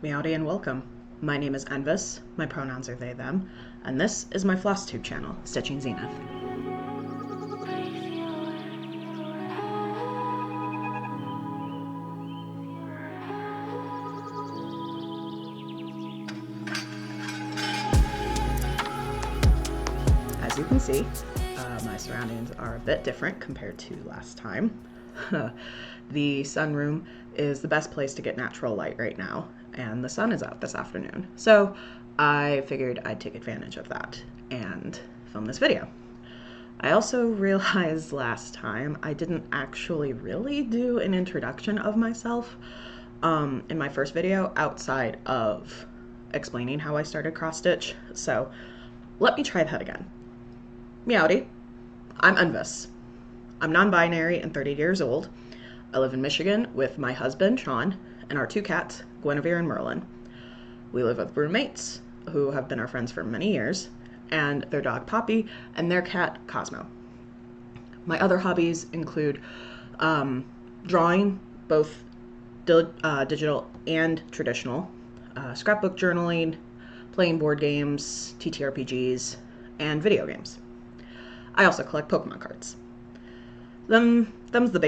Meowdy and welcome. My name is en-viss, my pronouns are they, them, and this is my Flosstube channel, Stitching Zenith. As you can see, my surroundings are a bit different compared to last time. The sunroom is the best place to get natural light right now, and the sun is out this afternoon. So I figured I'd take advantage of that and film this video. I also realized last time I didn't actually really do an introduction of myself in my first video outside of explaining how I started cross stitch. So let me try that again. Meowdy, I'm en-viss. I'm non-binary and 30 years old. I live in Michigan with my husband, Sean, and our two cats, Guinevere and Merlin. We live with roommates who have been our friends for many years, and their dog Poppy and their cat Cosmo. My other hobbies include drawing, both digital and traditional, scrapbook journaling, playing board games, TTRPGs, and video games. I also collect Pokemon cards. Them's the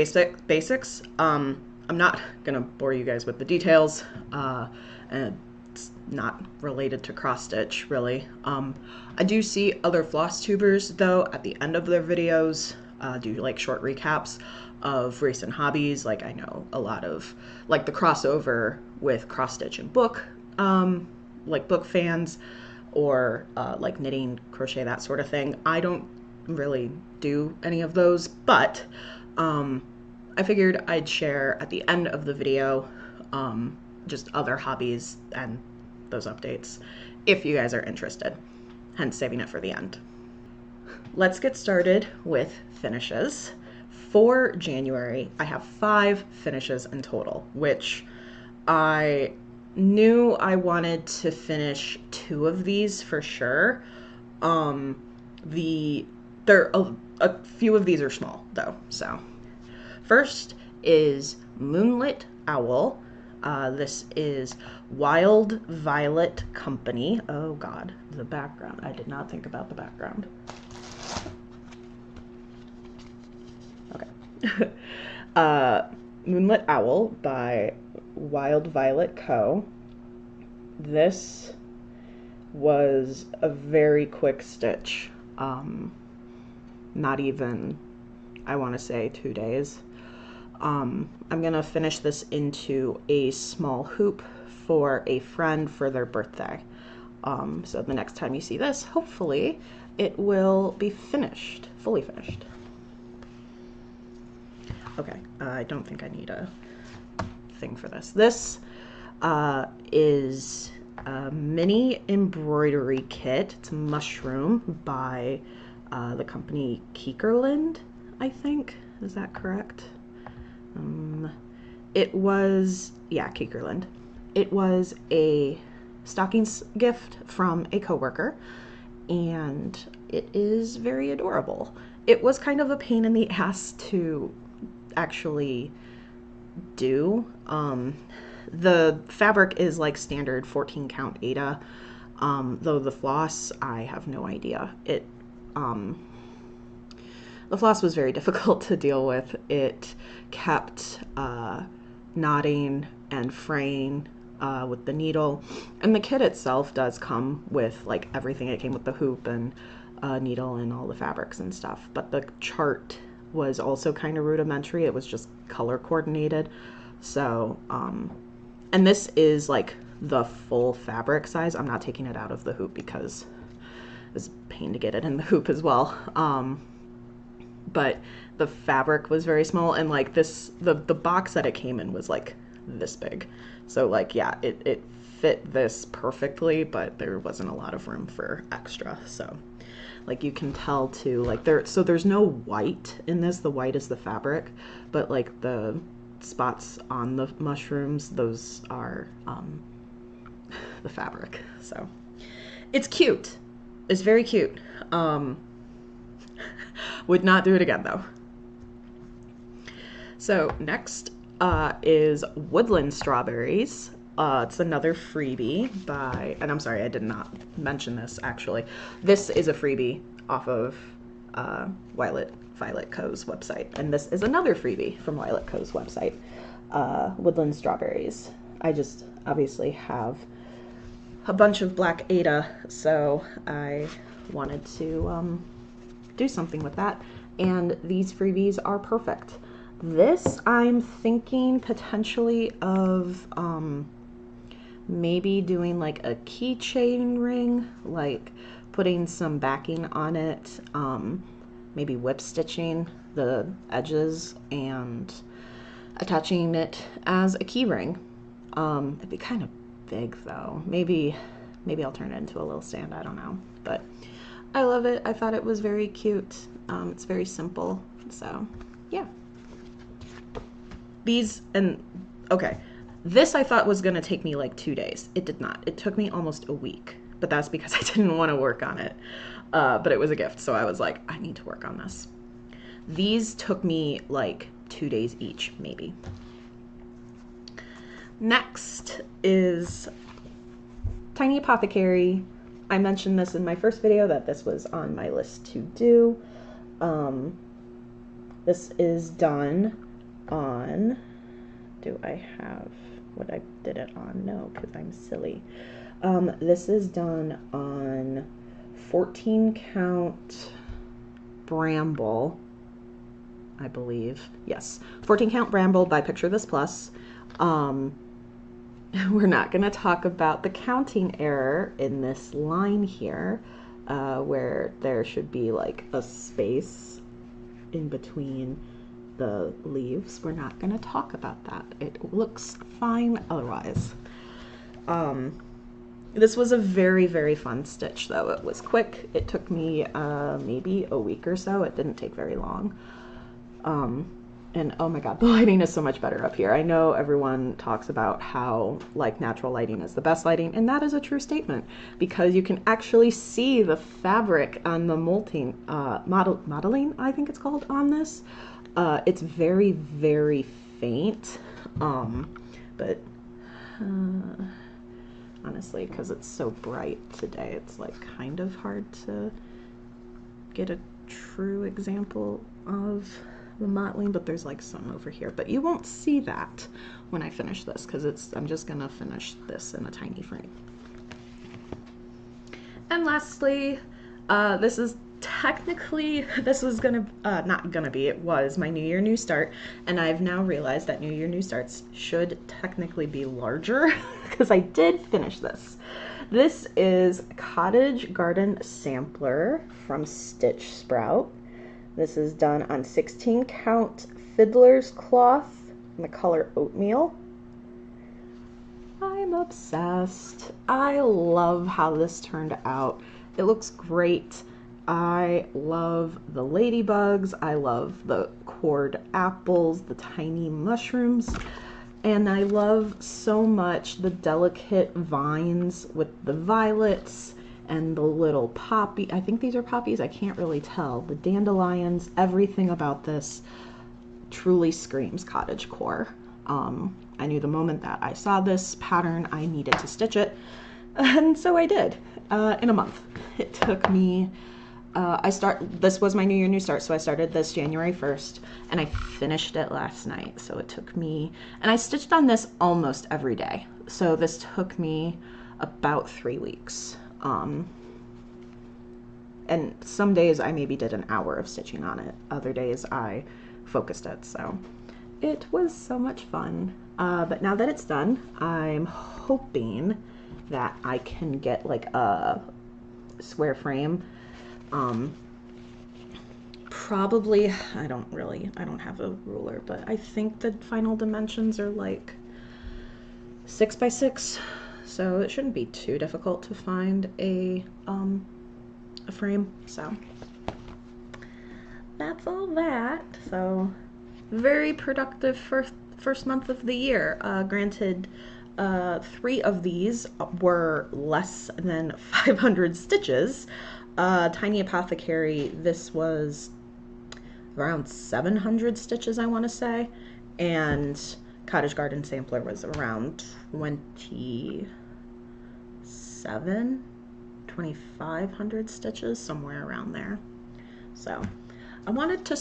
basics. I'm not gonna bore you guys with the details, and it's not related to cross stitch really. I do see other Flosstubers though at the end of their videos do like short recaps of recent hobbies. Like I know a lot of like the crossover with cross stitch and book, like book fans, or like knitting, crochet, that sort of thing. I don't really do any of those, but I figured I'd share at the end of the video just other hobbies and those updates if you guys are interested, hence saving it for the end. Let's get started with finishes. For January, I have 5 finishes in total, which I knew I wanted to finish 2 of these for sure. A few of these are small though. So first is Moonlit Owl. This is Wild Violet Company. Oh God, the background. I did not think about the background. Okay. Moonlit Owl by Wild Violet Co. This was a very quick stitch. Not even, I want to say 2 days. I'm gonna finish this into a small hoop for a friend for their birthday. So the next time you see this, hopefully it will be finished, fully finished. Okay, I don't think I need a thing for this. This is a mini embroidery kit. It's a mushroom by the company Keekerland, I think. Is that correct? It was, yeah, Keekerland. It was a stocking gift from a coworker, and it is very adorable. It was kind of a pain in the ass to actually do. The fabric is like standard 14 count Aida, though the floss, I have no idea. The floss was very difficult to deal with. It kept knotting and fraying with the needle, and the kit itself does come with like everything. It came with the hoop and needle and all the fabrics and stuff, but the chart was also kind of rudimentary. It was just color coordinated. So and this is like the full fabric size. I'm not taking it out of the hoop because it's a pain to get it in the hoop as well. But the fabric was very small, and like this, the box that it came in was like this big. So like, yeah, it fit this perfectly, but there wasn't a lot of room for extra. So like you can tell too, like there's no white in this. The white is the fabric, but like the spots on the mushrooms, those are the fabric. So it's cute. It's very cute. Would not do it again though. So next is Woodland Strawberries. It's another freebie by, and I'm sorry, I did not mention this actually. This is a freebie off of Violet Co's website, and this is another freebie from Violet Co's website, Woodland Strawberries. I just obviously have a bunch of Black Ada, so I wanted to do something with that, and these freebies are perfect. This I'm thinking potentially of maybe doing like a keychain ring, like putting some backing on it, maybe whip stitching the edges and attaching it as a key ring. It'd be kind of big though. Maybe I'll turn it into a little stand, I don't know. But I love it. I thought it was very cute. It's very simple. So yeah. Okay. This I thought was gonna take me like 2 days. It did not. It took me almost a week, but that's because I didn't want to work on it. But it was a gift, so I was like, I need to work on this. These took me like 2 days each, maybe. Next is Tiny Apothecary. I mentioned this in my first video that this was on my list to do. This is done on, do I have what I did it on? No, because I'm silly. This is done on 14 count Bramble, I believe. Yes, 14 count Bramble by Picture This Plus. We're not going to talk about the counting error in this line here, where there should be like a space in between the leaves. We're not going to talk about that. It looks fine otherwise. This was a very, very fun stitch though. It was quick. It took me maybe a week or so. It didn't take very long. And oh my god, the lighting is so much better up here. I know everyone talks about how like natural lighting is the best lighting, and that is a true statement because you can actually see the fabric on the molding, modeling, I think it's called, on this. It's very, very faint, but honestly, because it's so bright today, it's like kind of hard to get a true example of the mottling, but there's like some over here, but you won't see that when I finish this because I'm just gonna finish this in a tiny frame. And lastly, this is technically, this was gonna, not gonna be, it was my New Year, New Start, and I've now realized that New Year, New Starts should technically be larger because I did finish this. This is Cottage Garden Sampler from Stitch Sprout. This is done on 16 count Fiddler's Cloth in the color Oatmeal. I'm obsessed. I love how this turned out. It looks great. I love the ladybugs. I love the cord apples, the tiny mushrooms. And I love so much the delicate vines with the violets and the little poppy, I think these are poppies, I can't really tell. The dandelions, everything about this truly screams cottagecore. I knew the moment that I saw this pattern, I needed to stitch it, and so I did, in a month. It took me, this was my New Year, New Start, so I started this January 1st, and I finished it last night, so it took me, and I stitched on this almost every day, so this took me about 3 weeks. And some days I maybe did an hour of stitching on it. Other days I focused it. So it was so much fun. But now that it's done, I'm hoping that I can get like a square frame. Probably, I don't have a ruler, but I think the final dimensions are like 6 by 6. So it shouldn't be too difficult to find a frame. So that's all that. So very productive first month of the year. Granted, 3 of these were less than 500 stitches. Tiny Apothecary, this was around 700 stitches, I want to say, and Cottage Garden sampler was around 2,500 stitches, somewhere around there. So I wanted to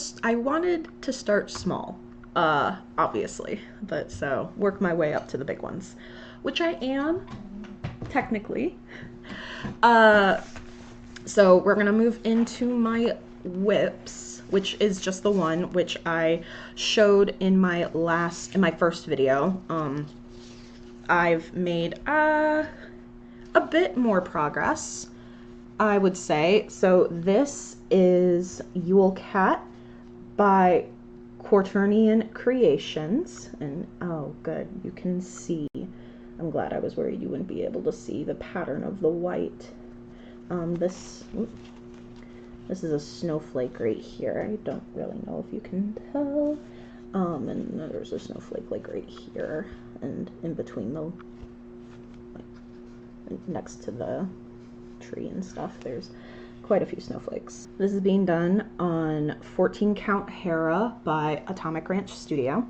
start small, obviously, but so work my way up to the big ones, which I am technically. So we're gonna move into my whips, which is just the one which I showed in my first video. I've made a bit more progress, I would say. So this is Yule Cat by Quaternion Creations, and oh good, you can see. I'm glad I was worried you wouldn't be able to see the pattern of the white. This is a snowflake right here. I don't really know if you can tell. And there's a snowflake like right here, and in between the, like, next to the tree and stuff, there's quite a few snowflakes. This is being done on 14 count Hera by Atomic Ranch Studio.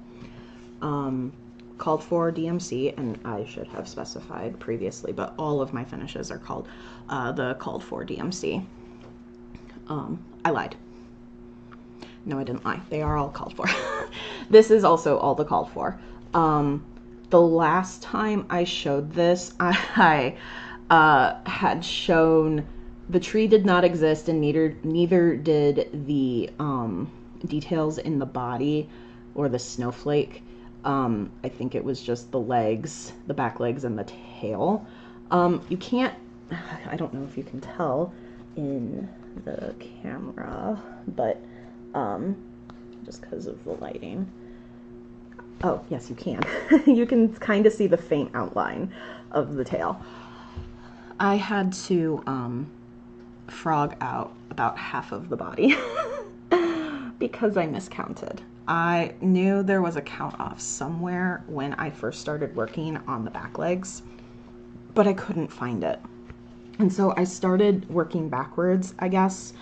Called for DMC, and I should have specified previously, but all of my finishes are called the called for DMC. I lied. No, I didn't lie. They are all called for. This is also all the called for. The last time I showed this, I had shown the tree did not exist, and neither did the details in the body or the snowflake. I think it was just the legs, the back legs, and the tail. You can't, I don't know if you can tell in the camera, but just because of the lighting. Oh, yes, you can. You can kind of see the faint outline of the tail. I had to frog out about half of the body because I miscounted. I knew there was a count off somewhere when I first started working on the back legs, but I couldn't find it. And so I started working backwards, I guess,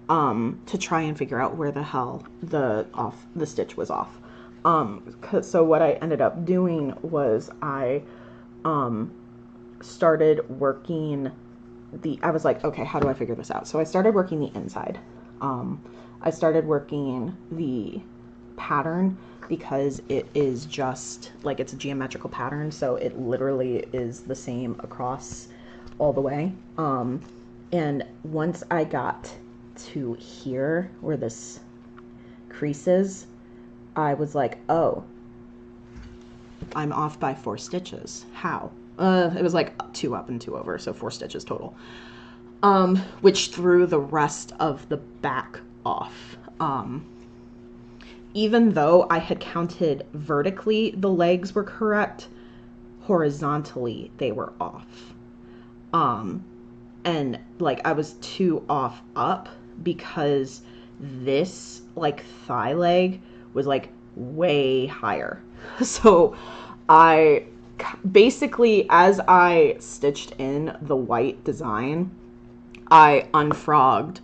to try and figure out where the hell the stitch was off. So what I ended up doing was I started working I was like, okay, how do I figure this out? So I started working the inside. I started working the pattern because it is just like, it's a geometrical pattern, so it literally is the same across all the way. And once I got to here where this crease is, I was like, oh, I'm off by 4 stitches. How? It was like 2 up and 2 over, so 4 stitches total, which threw the rest of the back off. Even though I had counted vertically, the legs were correct, horizontally they were off. And like I was 2 off up because this like thigh leg was like way higher. So I basically, as I stitched in the white design, I frogged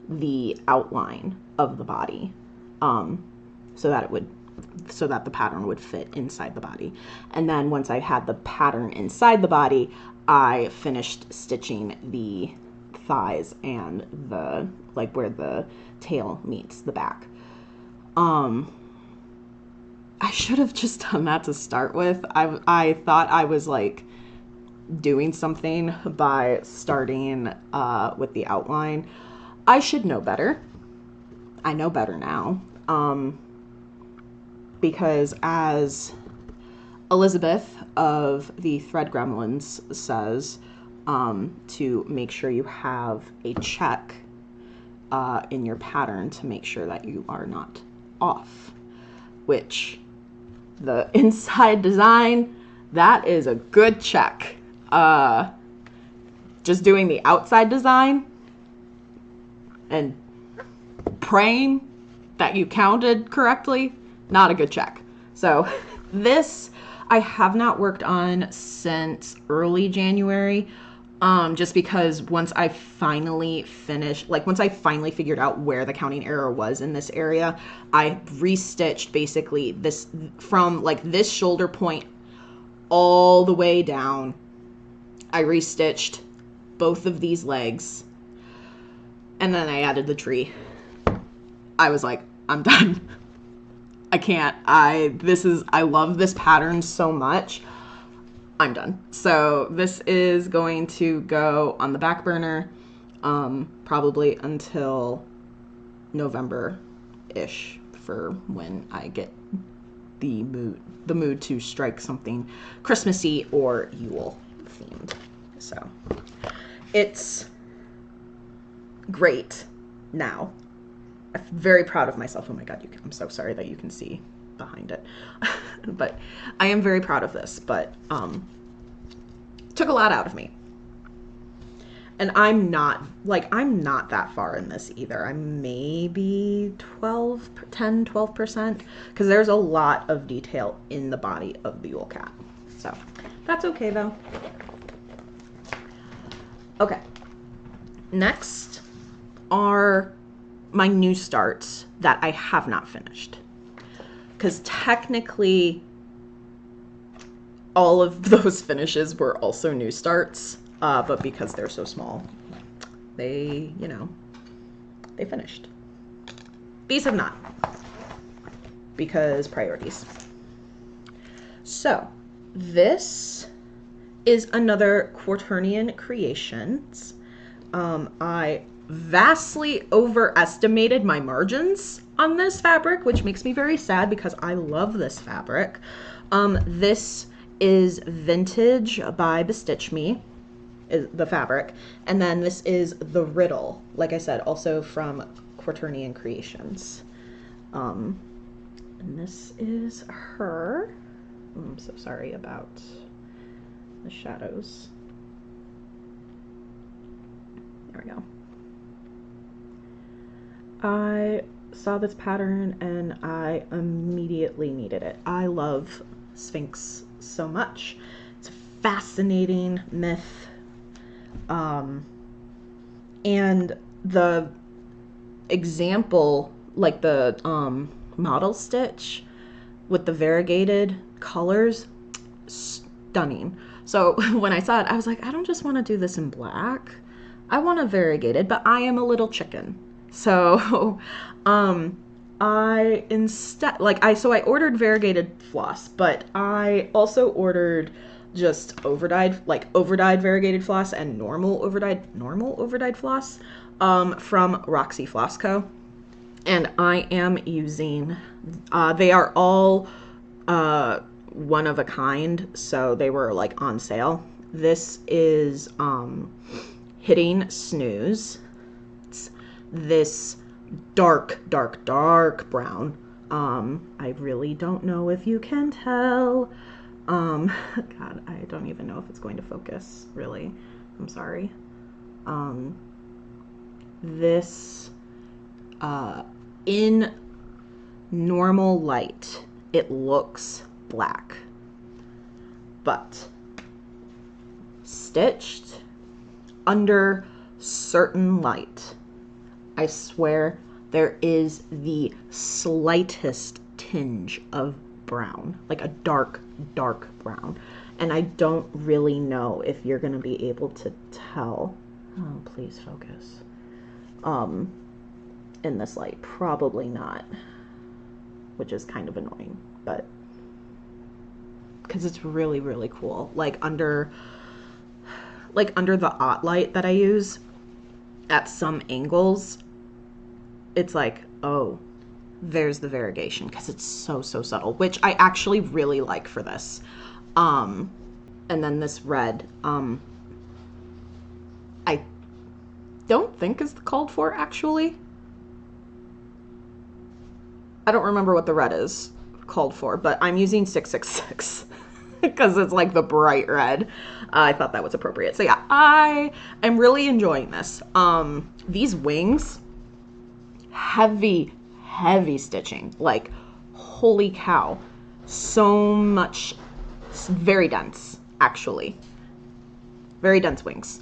the outline of the body, so that the pattern would fit inside the body. And then once I had the pattern inside the body, I finished stitching the thighs and the, like, where the tail meets the back. I should have just done that to start with. I thought I was like doing something by starting with the outline. I should know better. I know better now. Because as Elizabeth of the Thread Gremlins says, to make sure you have a check in your pattern to make sure that you are not off, which the inside design, that is a good check. Just doing the outside design and praying that you counted correctly, not a good check. So this I have not worked on since early January. Just because once I finally finished, like once I finally figured out where the counting error was in this area, I restitched basically this from like this shoulder point all the way down. I restitched both of these legs, and then I added the tree. I was like, I'm done. I can't. I love this pattern so much. I'm done. So this is going to go on the back burner, probably until November-ish, for when I get the mood to strike something Christmassy or Yule themed. So it's great now. I'm very proud of myself. Oh my God, I'm so sorry that you can see behind it. But I am very proud of this, but took a lot out of me. And I'm not that far in this either. I'm maybe 12%, because there's a lot of detail in the body of the Yule cat. So that's okay though. Okay. Next are my new starts that I have not finished. Because technically all of those finishes were also new starts, but because they're so small, they finished. These have not, because priorities. So this is another Quaternion Creations. I vastly overestimated my margins on this fabric, which makes me very sad because I love this fabric. This is Vintage by BeStitchMe, is the fabric, and then this is the Riddle, like I said, also from Quaternion Creations. And this is her. I'm so sorry about the shadows. There we go. I saw this pattern and I immediately needed it. I love Sphinx so much. It's a fascinating myth. And the example, like the model stitch with the variegated colors, stunning. So when I saw it, I was like, I don't just want to do this in black. I want a variegated, but I am a little chicken. So I ordered variegated floss, but I also ordered just overdyed variegated floss and normal overdyed floss from Roxy Floss Co. And I am using, they are all one of a kind, so they were like on sale. This is Hitting Snooze. It's this dark brown. I really don't know if you can tell. God, I don't even know if it's going to focus, really. I'm sorry. This, in normal light, it looks black, but stitched under certain light, I swear there is the slightest tinge of brown, like a dark brown. And I don't really know if you're going to be able to tell. Oh, please focus. In this light, probably not, which is kind of annoying, but because it's really, really cool. Like under the OT light that I use at some angles, it's like, oh, there's the variegation, because it's so subtle, which I actually really like for this. And then this red, I don't think is called for, actually. I don't remember what the red is called for, but I'm using 666 because it's like the bright red. I thought that was appropriate. So yeah, I am really enjoying this. These wings, heavy stitching, like holy cow, so much, very dense, actually, very dense wings.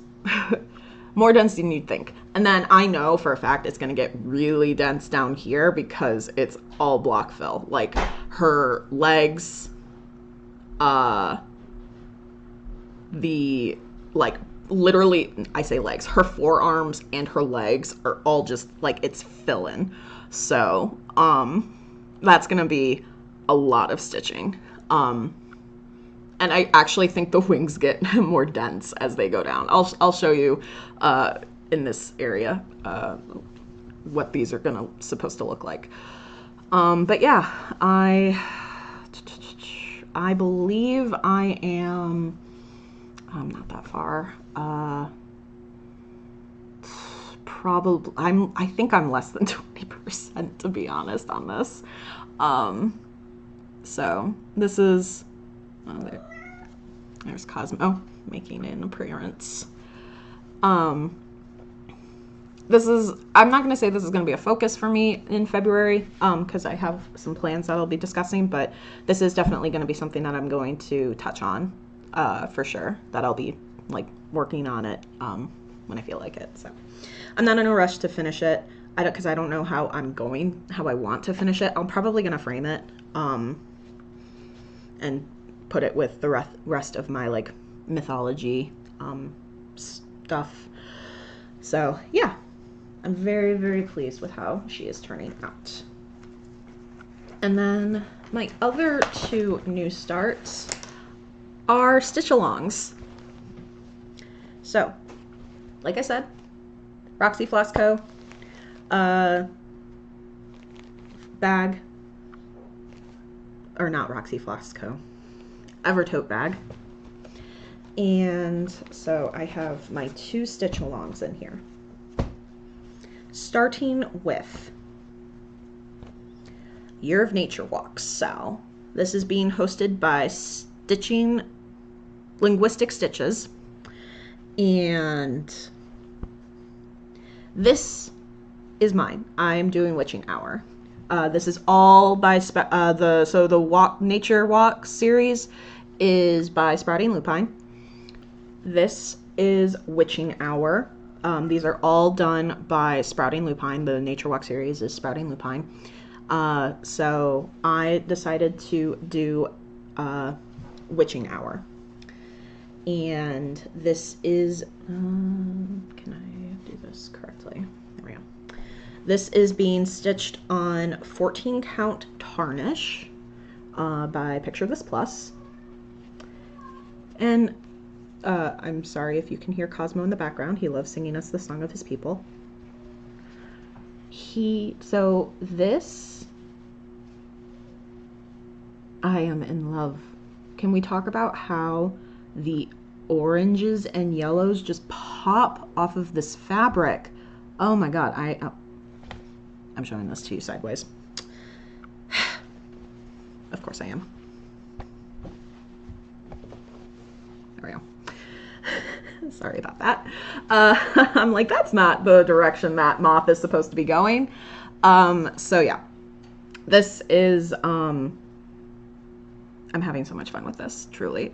more dense than you'd think. And then I know for a fact it's going to get really dense down here because it's all block fill. Like her legs, literally, I say legs, her forearms and her legs are all just like, it's filling. So, that's going to be a lot of stitching. And I actually think the wings get more dense as they go down. I'll show you in this area what these are supposed to look like. But yeah, I believe I am. I'm not that far. Probably I think I'm less than 20% to be honest on this. So this is. Oh, there's Cosmo making an appearance. This is, I'm not going to say this is going to be a focus for me in February, because I have some plans that I'll be discussing, but this is definitely going to be something that I'm going to touch on, for sure, that I'll be like working on it, when I feel like it. So I'm not in a rush to finish it. Because I don't know how I want to finish it. I'm probably going to frame it, and put it with the rest of my like mythology stuff. So yeah, I'm very, very pleased with how she is turning out. And then my other two new starts are stitch alongs. So like I said, Roxy Floss Co. Bag, or not Roxy Floss Co. Evertote bag. And so I have my two stitch alongs in here. Starting with Year of Nature Walks, SAL. This is being hosted by Stitching Linguistic Stitches. And this is mine. I'm doing Witching Hour. This is all by the Nature Walk series is by Sprouting Lupine. This is Witching Hour. These are all done by Sprouting Lupine. The Nature Walk series is Sprouting Lupine. So I decided to do Witching Hour. And this is, can I do this correctly? There we go. This is being stitched on 14 count tarnish by Picture This Plus. And I'm sorry if you can hear Cosmo in the background. He loves singing us the song of his people. So this, I am in love. Can we talk about how the oranges and yellows just pop off of this fabric? Oh my God, I'm showing this to you sideways. Of course I am. There we go. Sorry about that. I'm like, that's not the direction that moth is supposed to be going. So yeah, this is, I'm having so much fun with this, truly.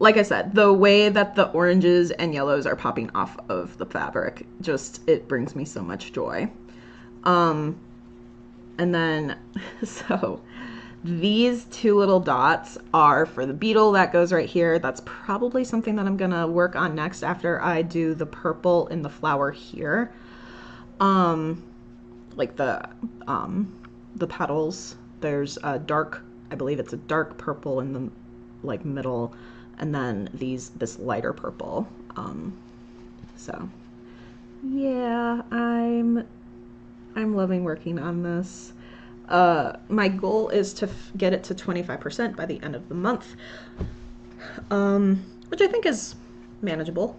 Like I said, the way that the oranges and yellows are popping off of the fabric, it brings me so much joy. And then, so these two little dots are for the beetle that goes right here. That's probably something that I'm gonna work on next after I do the purple in the flower here. Like the petals, there's a dark, I believe it's a dark purple in the like middle, and then this lighter purple. So yeah, I'm loving working on this. My goal is to get it to 25% by the end of the month, which I think is manageable.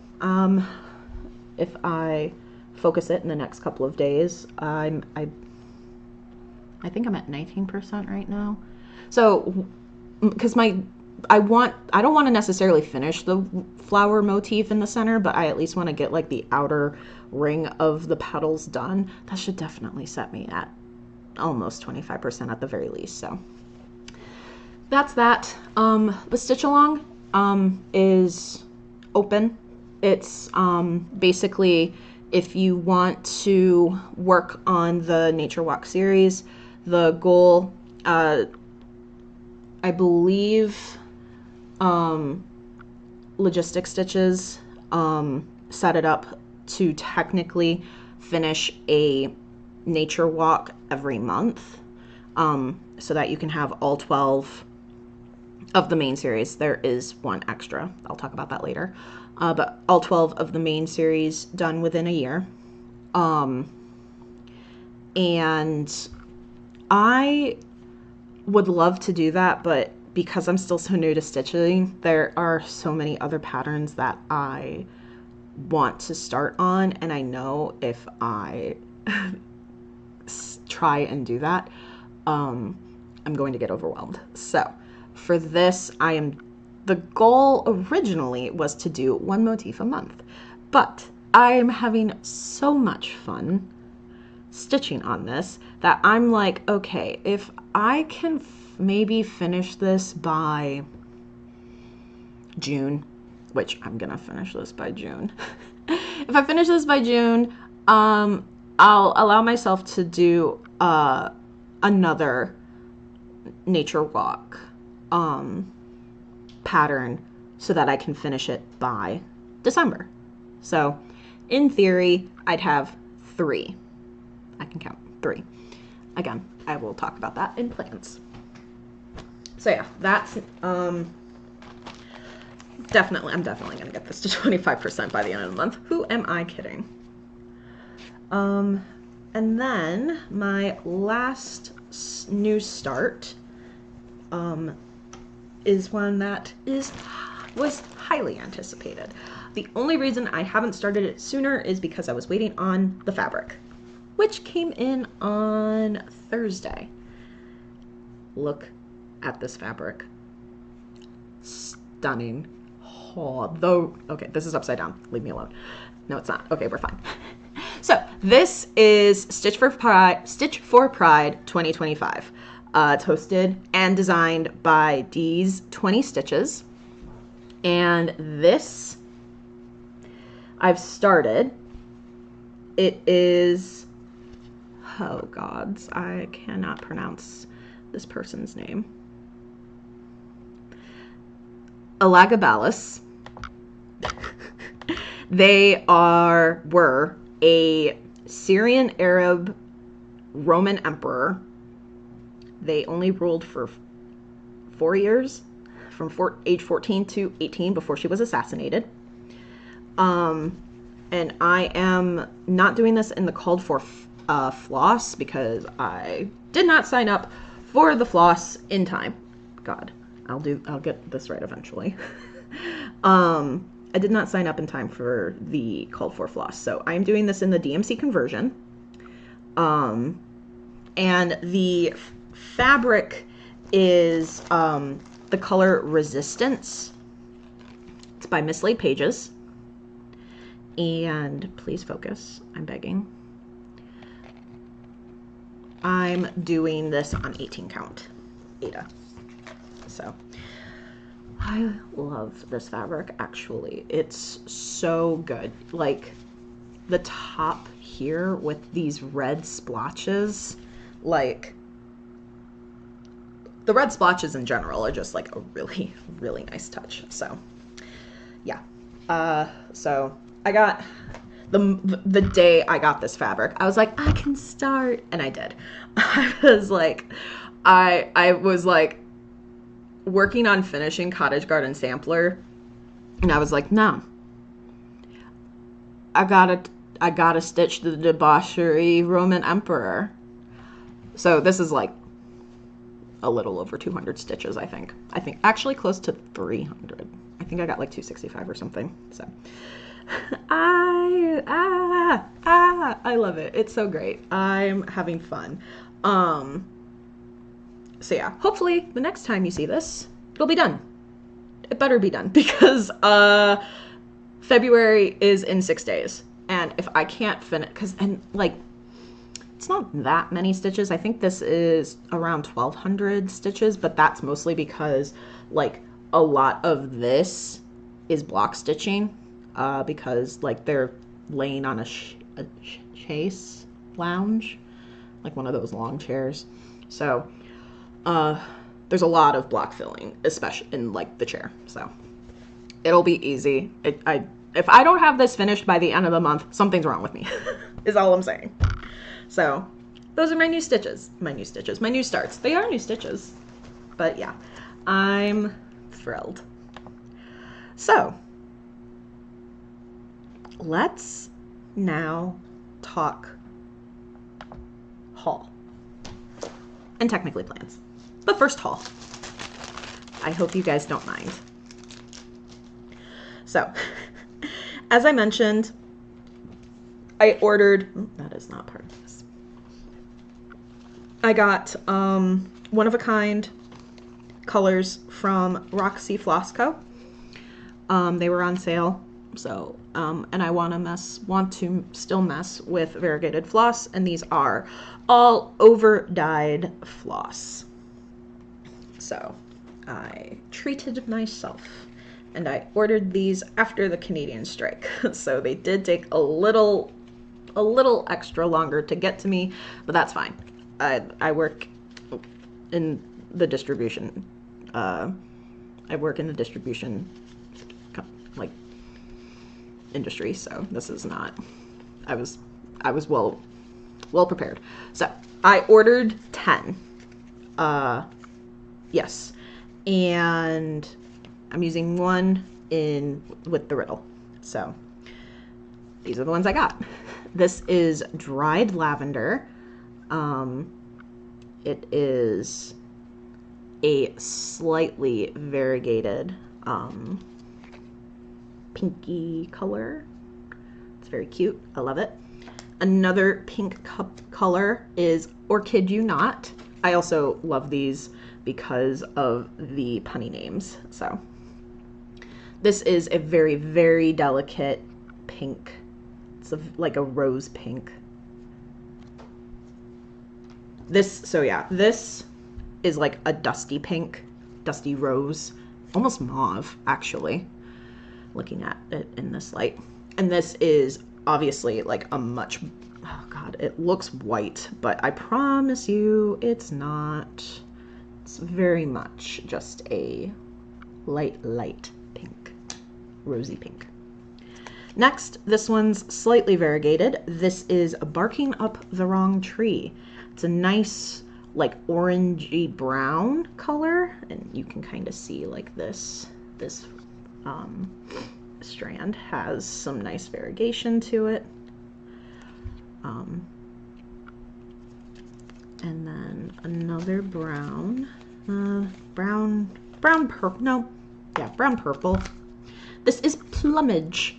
If I focus it in the next couple of days, I think I'm at 19% right now. So, because I don't want to necessarily finish the flower motif in the center, but I at least want to get like the outer ring of the petals done. That should definitely set me at almost 25% at the very least. So that's that. The stitch along is open. It's basically if you want to work on the Nature Walk series, the goal, I believe, LindyStitches set it up to technically finish a nature walk every month, so that you can have all 12 of the main series. There is one extra. I'll talk about that later. But all 12 of the main series done within a year. And I would love to do that, but because I'm still so new to stitching, there are so many other patterns that I want to start on, and I know if I try and do that, I'm going to get overwhelmed. So for this, the goal originally was to do one motif a month, but I'm having so much fun stitching on this that I'm like, okay, if I can maybe finish this by June, which I'm gonna finish this by June. If I finish this by June, I'll allow myself to do another nature walk pattern so that I can finish it by December. So in theory, I'd have 3. I can count 3. Again, I will talk about that in plans. So yeah, that's I'm definitely gonna get this to 25% by the end of the month. Who am I kidding? And then my last new start is one that was highly anticipated. The only reason I haven't started it sooner is because I was waiting on the fabric, which came in on Thursday. Look at this fabric. Stunning. Oh, okay, this is upside down. Leave me alone. No, it's not. Okay, we're fine. So this is Stitch for Pride 2025. It's hosted and designed by D's 20 Stitches. And this I've started. It is, oh gods, I cannot pronounce this person's name. Elagabalus. They were a Syrian Arab Roman emperor. They only ruled for 4 years, from age 14 to 18 before she was assassinated. And I am not doing this in the called for floss because I did not sign up for the floss in time. God, I'll get this right eventually. I did not sign up in time for the called for floss, so I'm doing this in the DMC conversion. And the fabric is the color Resistance. It's by Mislaid Pages. And please focus, I'm begging. I'm doing this on 18 count Ada. So I love this fabric, actually. It's so good. Like the top here with these red splotches, like the red splotches in general are just like a really, really nice touch. So yeah. So I got the day I got this fabric, I was like, I can start, and I did. I was like working on finishing Cottage Garden Sampler, and I was like, no, I gotta stitch the Debauchery Roman Emperor. So this is like a little over 200 stitches, I think actually close to 300. I think I got like 265 or something. So I love it. It's so great. I'm having fun. So yeah, hopefully the next time you see this, it'll be done. It better be done, because February is in 6 days. And if I can't finish, it's not that many stitches. I think this is around 1,200 stitches, but that's mostly because like a lot of this is block stitching because like they're laying on a chaise lounge, like one of those long chairs. So there's a lot of block filling, especially in like the chair. So it'll be easy. If I don't have this finished by the end of the month, something's wrong with me, is all I'm saying. So those are my new stitches. My new starts. They are new stitches. But yeah, I'm thrilled. So let's now talk haul. And technically plans. But first haul. I hope you guys don't mind. So, as I mentioned, I ordered, that is not part of this. I got one of a kind colors from Roxy Floss Co. They were on sale. So, and I want to still mess with variegated floss, and these are all over dyed floss. So I treated myself, and I ordered these after the Canadian strike. So they did take a little extra longer to get to me, but that's fine. I work in the distribution. I work in the distribution like industry, so this is not. I was well prepared. So I ordered 10. Yes, and I'm using one with the riddle. So these are the ones I got. This is dried lavender. It is a slightly variegated pinky color. It's very cute. I love it. Another pink color is Orchid You Not. I also love these because of the punny names. So this is a very, very delicate pink. It's like a rose pink. This is like a dusty pink, dusty rose, almost mauve actually, looking at it in this light. And this is obviously like a much, oh God, it looks white, but I promise you it's not. It's very much just a light pink, rosy pink. Next, this one's slightly variegated. This is Barking Up the Wrong Tree. It's a nice like orangey brown color, and you can kind of see like this strand has some nice variegation to it. And then another brown purple. This is Plumage.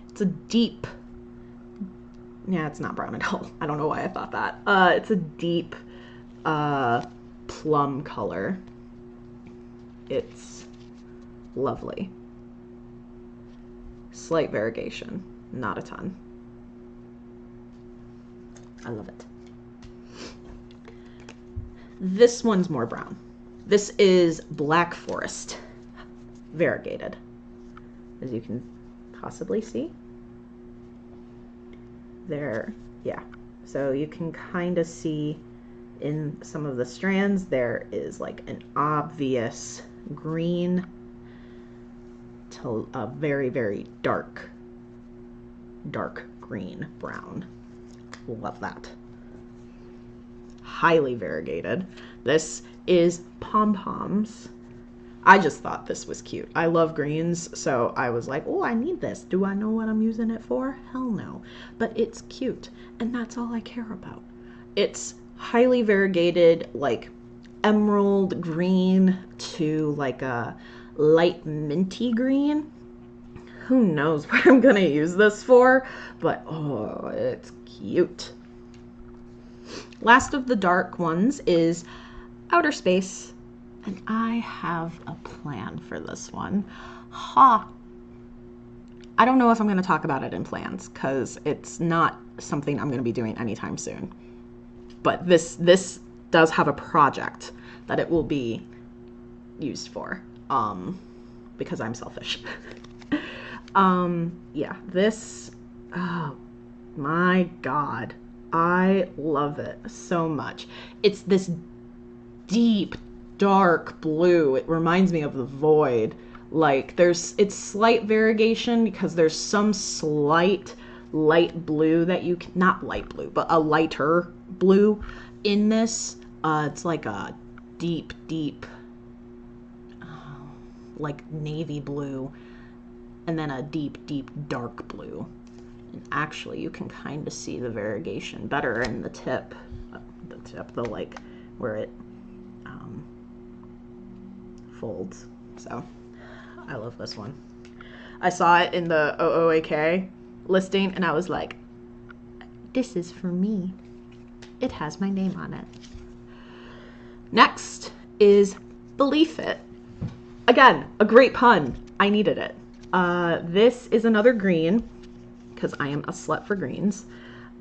It's a deep, yeah, it's not brown at all. I don't know why I thought that. It's a deep plum color. It's lovely. Slight variegation, not a ton. I love it. This one's more brown. This is Black Forest, variegated, as you can possibly see. There, yeah. So you can kind of see in some of the strands there is like an obvious green to a very, very dark green brown. Love that. Highly variegated. This is Pom Poms. I just thought this was cute. I love greens, so I was like, oh, I need this. Do I know what I'm using it for? Hell no. But it's cute, and that's all I care about. It's highly variegated, like emerald green to like a light minty green. Who knows what I'm gonna use this for, but oh, it's cute. Last of the dark ones is Outer Space, and I have a plan for this one. I don't know if I'm going to talk about it in plans because it's not something I'm going to be doing anytime soon. But this does have a project that it will be used for, because I'm selfish. Yeah, this, oh my God, I love it so much. It's this deep, dark blue. It reminds me of the void. Like it's slight variegation because there's some slight light blue that you can, not light blue, but a lighter blue in this. It's like a deep, deep, like navy blue, and then a deep, deep dark blue. And actually, you can kind of see the variegation better in the tip, the like where it folds. So I love this one. I saw it in the OOAK listing and I was like, this is for me. It has my name on it. Next is Believe It. Again, a great pun. I needed it. This is another green because I am a slut for greens.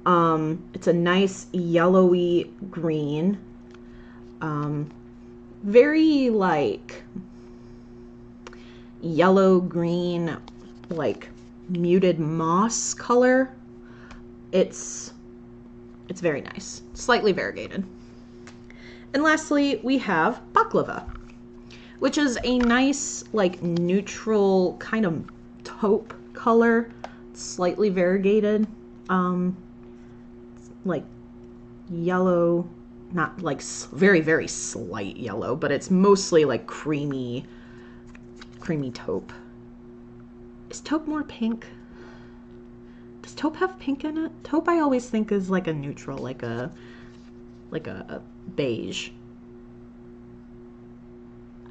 It's a nice yellowy green. Very like yellow green, like muted moss color. It's very nice, slightly variegated. And lastly, we have Baklava, which is a nice like neutral kind of taupe color, slightly variegated, like yellow, not like very, very slight yellow, but it's mostly like creamy taupe. Is taupe more pink? Does taupe have pink in it? Taupe I always think is like a neutral, like a beige.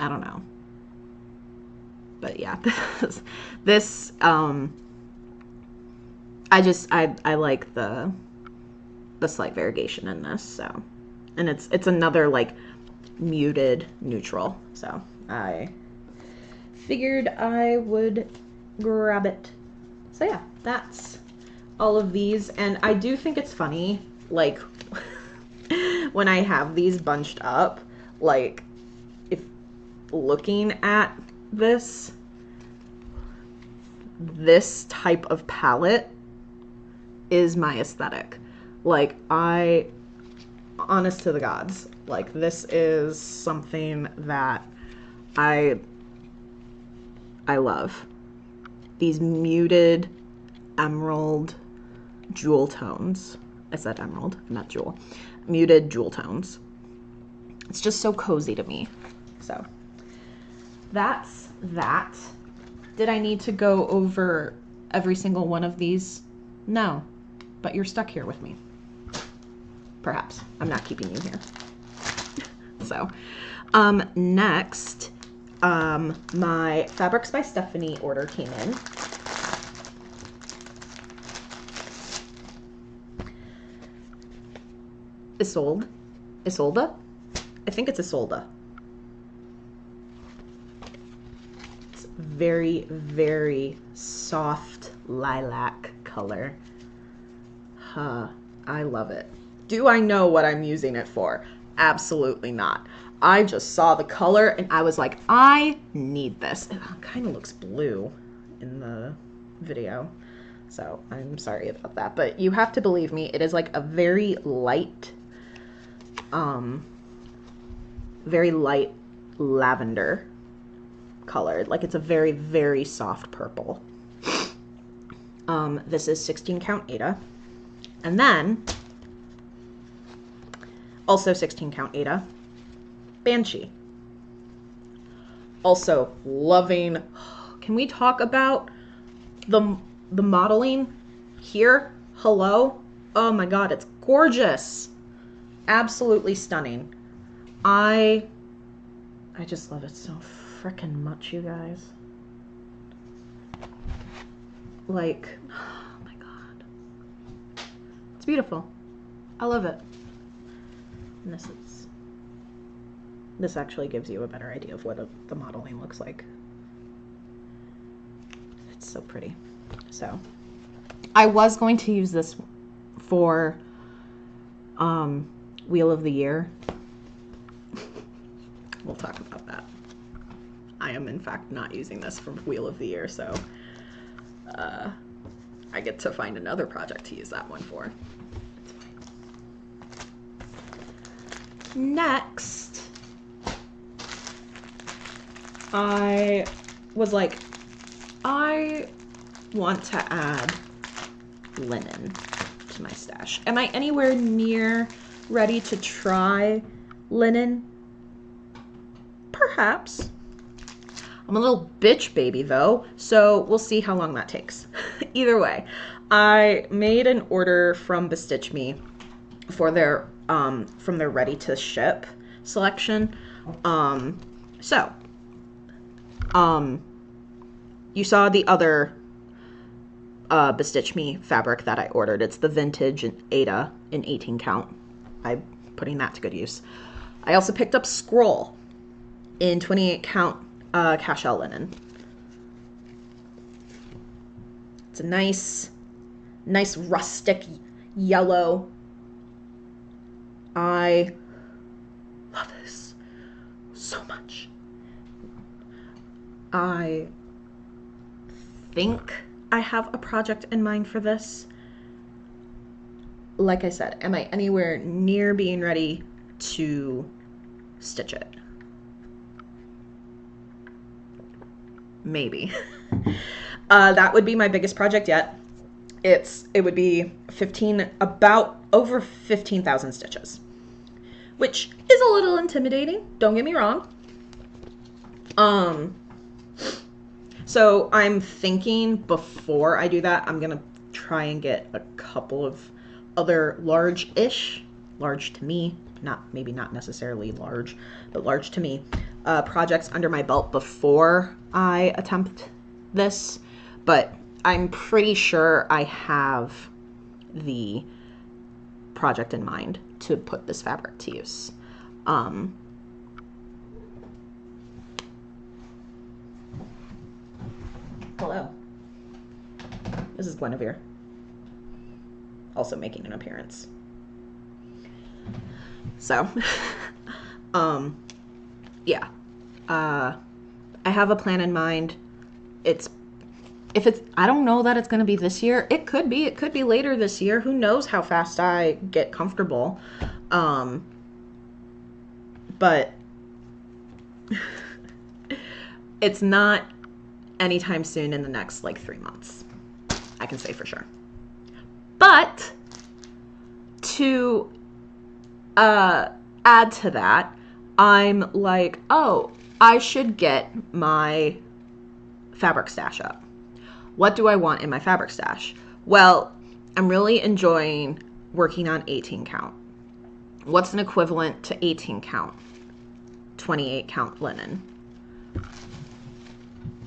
I don't know. But yeah, this I like the slight variegation in this, so. And it's another like muted neutral, so I figured I would grab it. So yeah, that's all of these. And I do think it's funny, like when I have these bunched up, like if looking at this type of palette is my aesthetic. Like honest to the gods, like this is something that I love. These muted emerald jewel tones. I said emerald, not jewel. Muted jewel tones. It's just so cozy to me. So that's that. Did I need to go over every single one of these? No, but you're stuck here with me. Perhaps. I'm not keeping you here. So, next, my Fabrics by Stephanie order came in. Isolda? I think it's Isolda. It's very, very soft lilac color. I love it. Do I know what I'm using it for? Absolutely not. I just saw the color and I was like, I need this. It kind of looks blue in the video, so I'm sorry about that. But you have to believe me, it is like a very light lavender colored. Like it's a very, very soft purple. This is 16 count Aida. And then also 16 count Aida, Banshee. Also loving. Can we talk about the modeling here? Hello? Oh my god, it's gorgeous. Absolutely stunning. I just love it so freaking much, you guys. Like, oh my god. It's beautiful. I love it. And this actually gives you a better idea of what the modeling looks like. It's so pretty. So I was going to use this for Wheel of the Year. We'll talk about that. I am in fact not using this for Wheel of the Year, so I get to find another project to use that one for. Next, I was like, I want to add linen to my stash. Am I anywhere near ready to try linen? Perhaps. I'm a little bitch baby though, so we'll see how long that takes. Either way, I made an order from BeStitchMe for their from their ready to ship selection. You saw the other BeStitchMe fabric that I ordered. It's the vintage Ada in 18 count. I'm putting that to good use. I also picked up Scroll in 28 count cashel linen. It's a nice rustic yellow. I love this so much. I think I have a project in mind for this. Like I said, am I anywhere near being ready to stitch it? Maybe. That would be my biggest project yet. It would be about over 15,000 stitches, which is a little intimidating. Don't get me wrong. So I'm thinking before I do that, I'm gonna try and get a couple of other large to me, maybe not necessarily large, but large to me, projects under my belt before I attempt this. But I'm pretty sure I have the project in mind to put this fabric to use. Hello. This is Guinevere, also making an appearance. So, yeah. I have a plan in mind. I don't know that it's going to be this year. It could be later this year. Who knows how fast I get comfortable. But it's not anytime soon in the next like 3 months. I can say for sure. But to add to that, I'm like, oh, I should get my fabric stash up. What do I want in my fabric stash? Well, I'm really enjoying working on 18 count. What's an equivalent to 18 count? 28 count linen.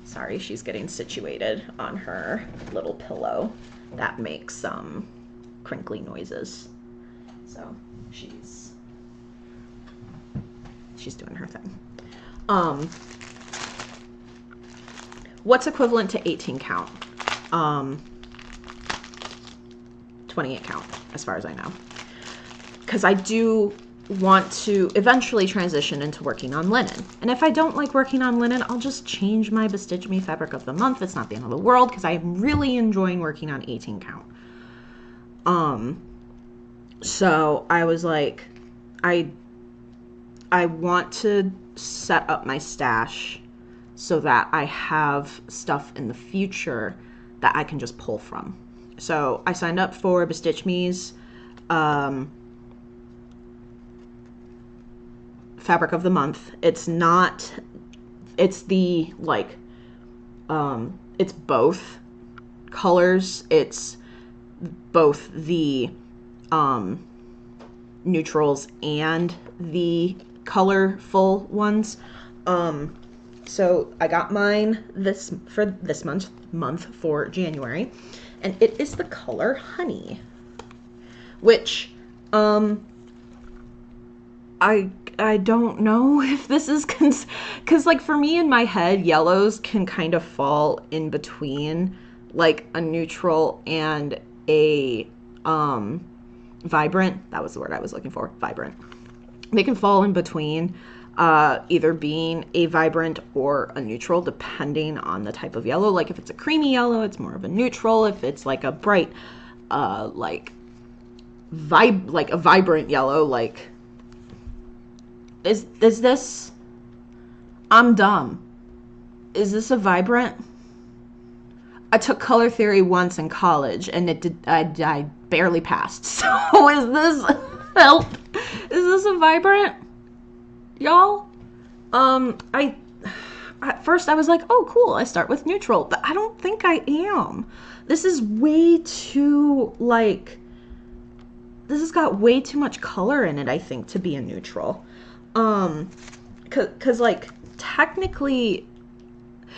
Sorry, she's getting situated on her little pillow that makes some crinkly noises. So she's doing her thing. What's equivalent to 18 count? 28 count, as far as I know. Because I do want to eventually transition into working on linen. And if I don't like working on linen, I'll just change my BeStitchMe fabric of the month. It's not the end of the world, because I'm really enjoying working on 18 count. So I was like, I want to set up my stash so that I have stuff in the future that I can just pull from. So I signed up for BeStitchMe's fabric of the month. It's both colors. It's both the neutrals and the colorful ones. So I got mine this month for January, and it is the color Honey, which I don't know if this is because like for me in my head, yellows can kind of fall in between like a neutral and a vibrant. That was the word I was looking for. Vibrant. They can fall in between. either being a vibrant or a neutral, depending on the type of yellow. Like if it's a creamy yellow, it's more of a neutral. If it's like a bright, like a vibrant yellow, like is this? I'm dumb. Is this a vibrant? I took color theory once in college, and I barely passed. So is this help? Is this a vibrant, y'all? At first I was like, oh cool, I start with neutral, but I don't think I am. This is way too this has got way too much color in it, I think, to be a neutral. Cause like technically,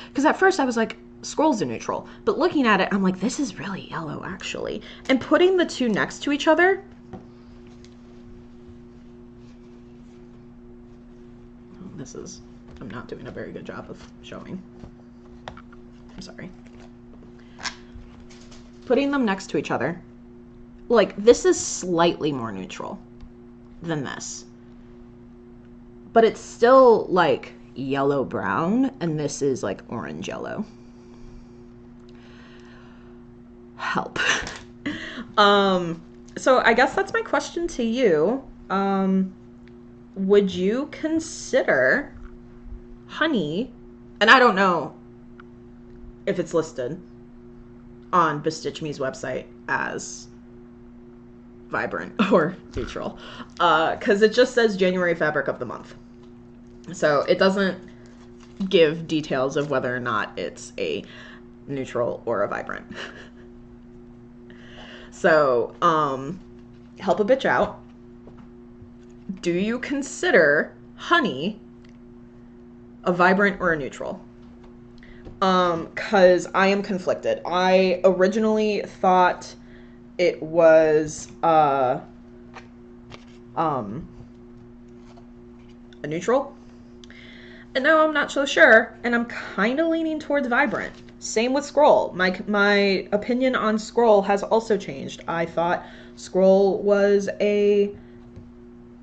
because at first I was like, scroll's a neutral, but looking at it, I'm like, this is really yellow actually. And putting the two next to each other, I'm not doing a very good job of showing. I'm sorry. Putting them next to each other, like this is slightly more neutral than this, but it's still like yellow brown, and this is like orange yellow. Help. So I guess that's my question to you. Would you consider honey, and I don't know if it's listed on BeStitchMe's website as vibrant or neutral, because it just says January fabric of the month. So it doesn't give details of whether or not it's a neutral or a vibrant. So, help a bitch out. Do you consider honey a vibrant or a neutral? Cause I am conflicted. I originally thought it was, a neutral. And now I'm not so sure, and I'm kind of leaning towards vibrant. Same with scroll. My opinion on scroll has also changed. I thought scroll was a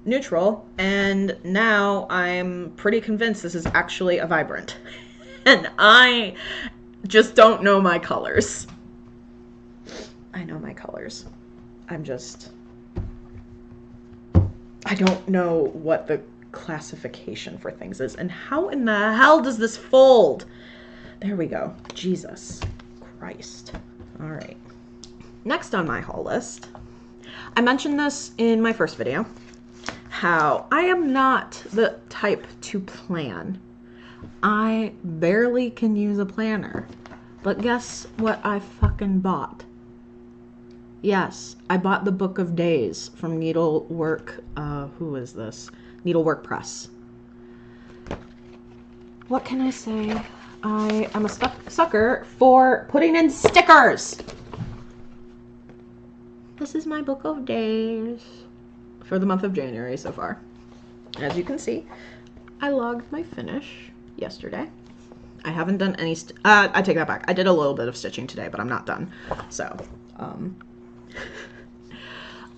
neutral, and now I'm pretty convinced this is actually a vibrant. And I just don't know my colors. I know my colors. I don't know what the classification for things is, and how in the hell does this fold? There we go. Jesus Christ. All right. Next on my haul list, I mentioned this in my first video, how I am not the type to plan. I barely can use a planner. But guess what I fucking bought? Yes, I bought the Book of Days from Needlework, who is this? Needlework Press. What can I say? I am a sucker for putting in stickers. This is my Book of Days for the month of January so far. As you can see, I logged my finish yesterday. I haven't done any, I take that back. I did a little bit of stitching today, but I'm not done. So,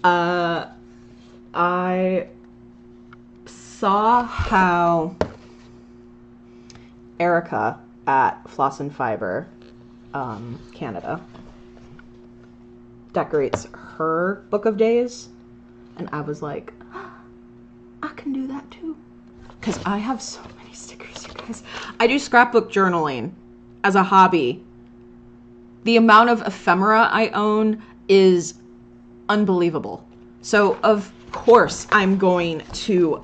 I saw how Erica at Floss and Fiber, Canada, decorates her Book of Days, and I was like, I can do that too, because I have so many stickers, you guys. I do scrapbook journaling as a hobby. The amount of ephemera I own is unbelievable. So of course I'm going to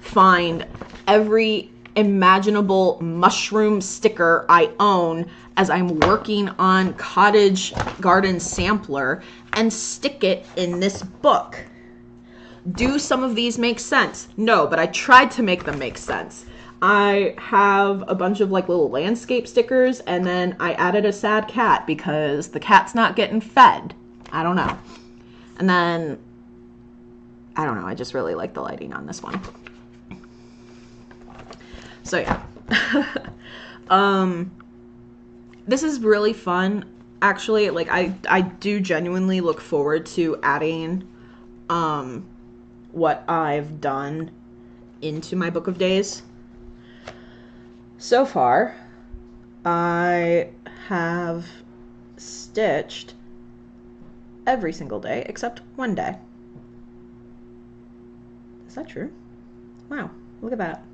find every imaginable mushroom sticker I own as I'm working on Cottage Garden Sampler and stick it in this book. Do some of these make sense? No, but I tried to make them make sense. I have a bunch of like little landscape stickers, and then I added a sad cat because the cat's not getting fed. I don't know. And then, I don't know, I just really like the lighting on this one. So yeah. This is really fun. Actually, like I do genuinely look forward to adding what I've done into my book of days. So far, I have stitched every single day except one day. Is that true? Wow, look at that.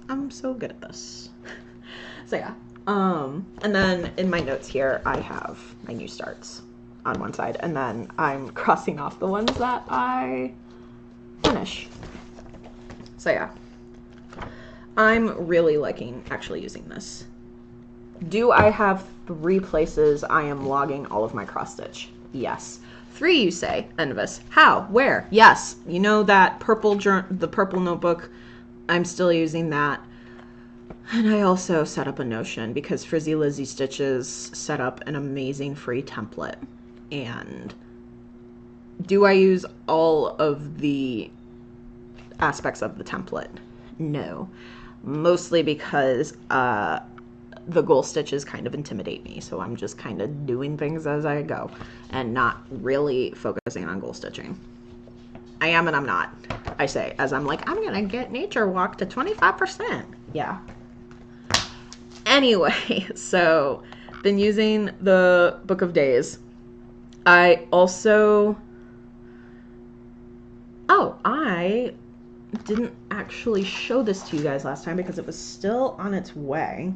I'm so good at this. So yeah. And then in my notes here, I have my new starts on one side, and then I'm crossing off the ones that I finish. So yeah. I'm really liking actually using this. Do I have 3 places I am logging all of my cross stitch? Yes. 3, you say, en-viss. How? Where? Yes. You know that the purple notebook, I'm still using that. And I also set up a Notion because Frizzy Lizzy Stitches set up an amazing free template. And do I use all of the aspects of the template? No. Mostly because the goal stitches kind of intimidate me, so I'm just kind of doing things as I go and not really focusing on goal stitching. I am and I'm not. I say, as I'm like, I'm gonna get nature walk to 25%. Yeah. Anyway, so been using the book of days. I also, I didn't actually show this to you guys last time because it was still on its way.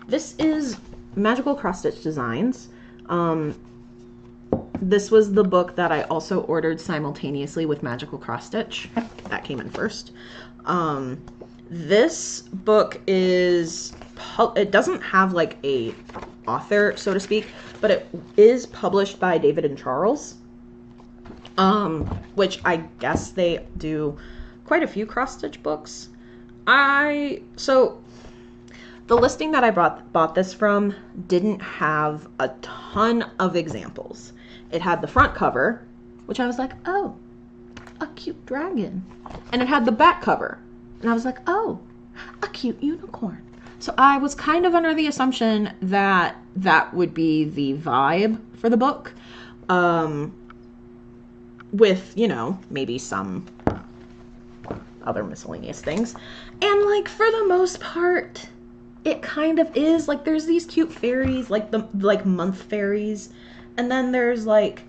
This is Magical Cross Stitch Designs. This was the book that I also ordered simultaneously with Magical Cross Stitch. That came in first. This book is, it doesn't have like a author, so to speak, but it is published by David and Charles, which I guess they do quite a few cross stitch books. So the listing that I bought this from didn't have a ton of examples. It had the front cover, which I was like, oh, a cute dragon. And it had the back cover. And I was like, oh, a cute unicorn. So I was kind of under the assumption that that would be the vibe for the book. With, you know, maybe some other miscellaneous things. And like, for the most part, it kind of is. Like, there's these cute fairies, like the month fairies, and then there's like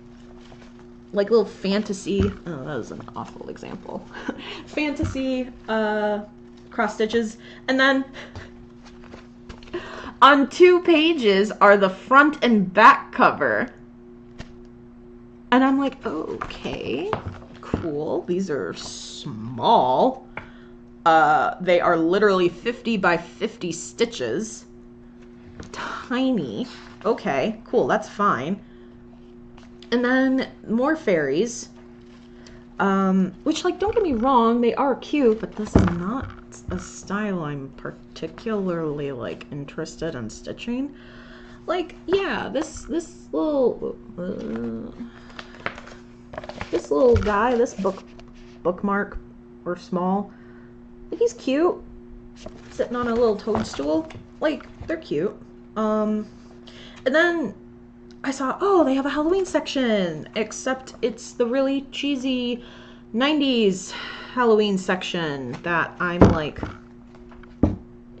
little fantasy, oh, that was an awful example. Fantasy cross stitches, and then on 2 pages are the front and back cover. And I'm like, okay, cool. These are small. They are literally 50 by 50 stitches. Tiny. Okay, cool, that's fine. And then more fairies. Which, like, don't get me wrong, they are cute, but this is not a style I'm particularly, like, interested in stitching. Like, yeah, this little guy, this bookmark, or small, he's cute, sitting on a little toadstool. Like, they're cute. And then I saw, oh, they have a Halloween section, except it's the really cheesy 90s Halloween section that I'm, like,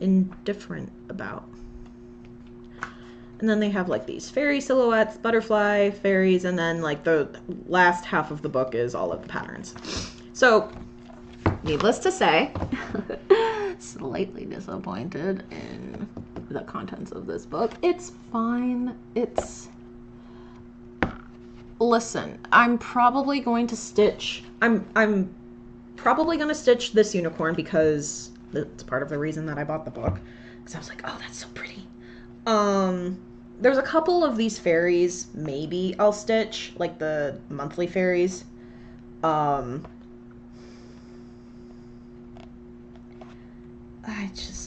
indifferent about. And then they have, like, these fairy silhouettes, butterfly fairies, and then, like, the last half of the book is all of the patterns. So, needless to say, slightly disappointed in the contents of this book. It's fine. Listen, I'm probably going to stitch, I'm probably going to stitch this unicorn because it's part of the reason that I bought the book. Because I was like, oh, that's so pretty. There's a couple of these fairies maybe I'll stitch, like the monthly fairies. I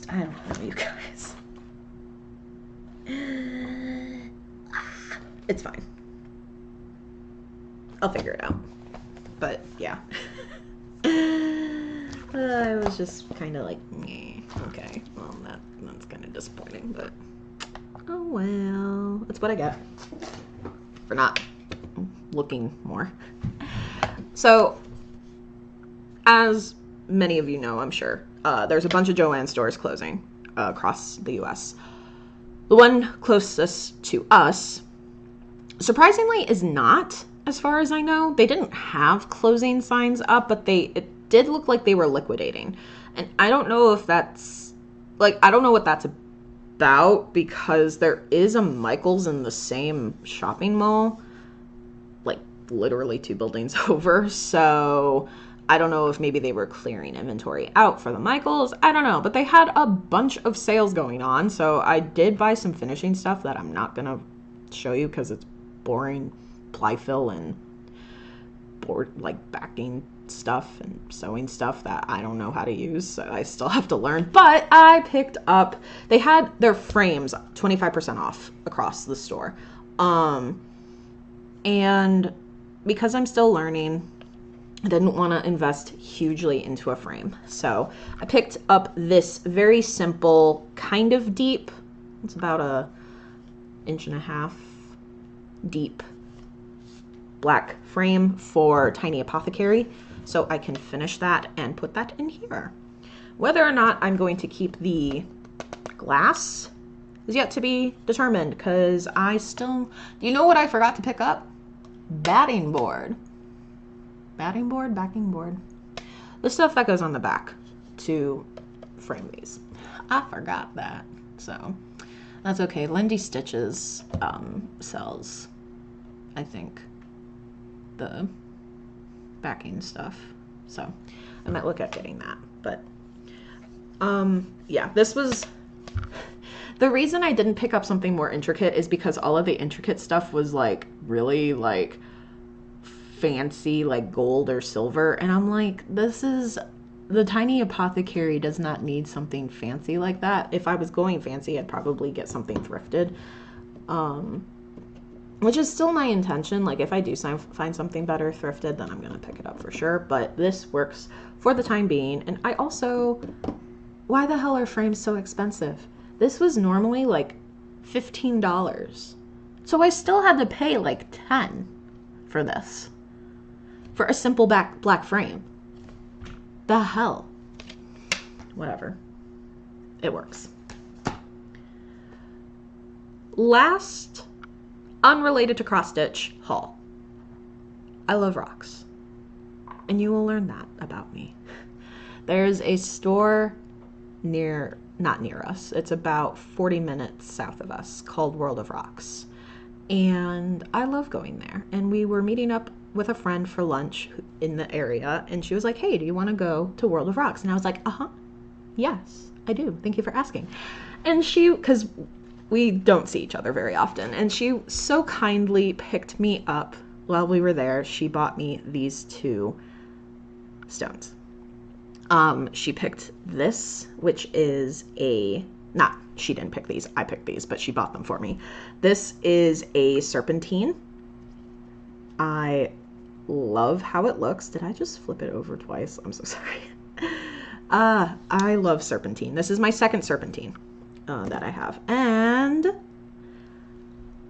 don't know, you guys. It's fine. I'll figure it out. But, yeah. I was just kind of like, okay, well, that's kind of disappointing, but oh well. That's what I get for not looking more. So, as many of you know, I'm sure, there's a bunch of Joann stores closing across the US. The one closest to us, surprisingly, is not, as far as I know. They didn't have closing signs up, but it did look like they were liquidating. And I don't know if that's, like, I don't know what that's about, because there is a Michael's in the same shopping mall, like literally 2 buildings over. So I don't know if maybe they were clearing inventory out for the Michael's. I don't know, but they had a bunch of sales going on. So I did buy some finishing stuff that I'm not going to show you because it's boring ply fill and board, like backing stuff and sewing stuff that I don't know how to use. So I still have to learn, but I picked up, they had their frames 25% off across the store. And because I'm still learning, I didn't want to invest hugely into a frame. So I picked up this very simple, kind of deep, it's about a 1.5 inch deep black frame for Tiny Apothecary. So I can finish that and put that in here. Whether or not I'm going to keep the glass is yet to be determined, because I still, you know what I forgot to pick up? Batting board. Batting board, backing board. The stuff that goes on the back to frame these. I forgot that. So that's okay. LindyStitches sells, I think, the backing stuff. So I might look at getting that. But yeah, this was, the reason I didn't pick up something more intricate is because all of the intricate stuff was like really like fancy, like gold or silver, and I'm like, this is, the Tiny Apothecary does not need something fancy like that. If I was going fancy, I'd probably get something thrifted, which is still my intention. Like if I do find something better thrifted, then I'm gonna pick it up for sure, but this works for the time being. And I also, why the hell are frames so expensive? This was normally like $15, so I still had to pay like $10 for this, for a simple black frame. The hell? Whatever. It works. Last, unrelated to cross stitch haul. I love rocks, and you will learn that about me. There's a store not near us. It's about 40 minutes south of us, called World of Rocks. And I love going there. And we were meeting up with a friend for lunch in the area, and she was like, hey, do you want to go to World of Rocks? And I was like, yes, I do. Thank you for asking. And she, because we don't see each other very often, and she so kindly picked me up while we were there. She bought me these 2 stones. She picked this, which is she didn't pick these, I picked these, but she bought them for me. This is a serpentine. I love how it looks. Did I just flip it over twice? I'm so sorry. I love serpentine. This is my second serpentine that I have. And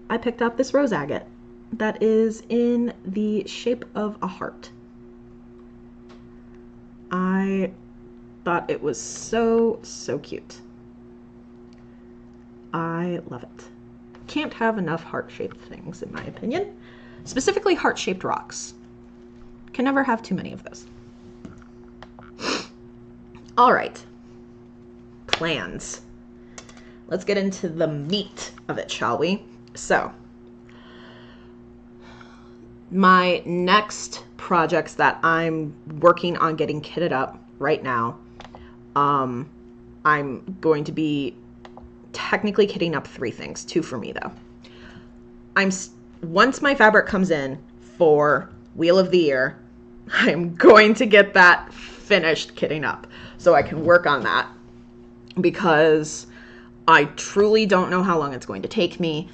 I picked up this rose agate that is in the shape of a heart. I thought it was so, so cute. I love it. Can't have enough heart-shaped things, in my opinion. Specifically heart-shaped rocks. Can never have too many of those. All right. Plans. Let's get into the meat of it, shall we? So, my next projects that I'm working on getting kitted up right now, I'm going to be technically kitting up 3 things, 2 for me though. Once my fabric comes in for Wheel of the Year, I'm going to get that finished kitting up so I can work on that, because I truly don't know how long it's going to take me.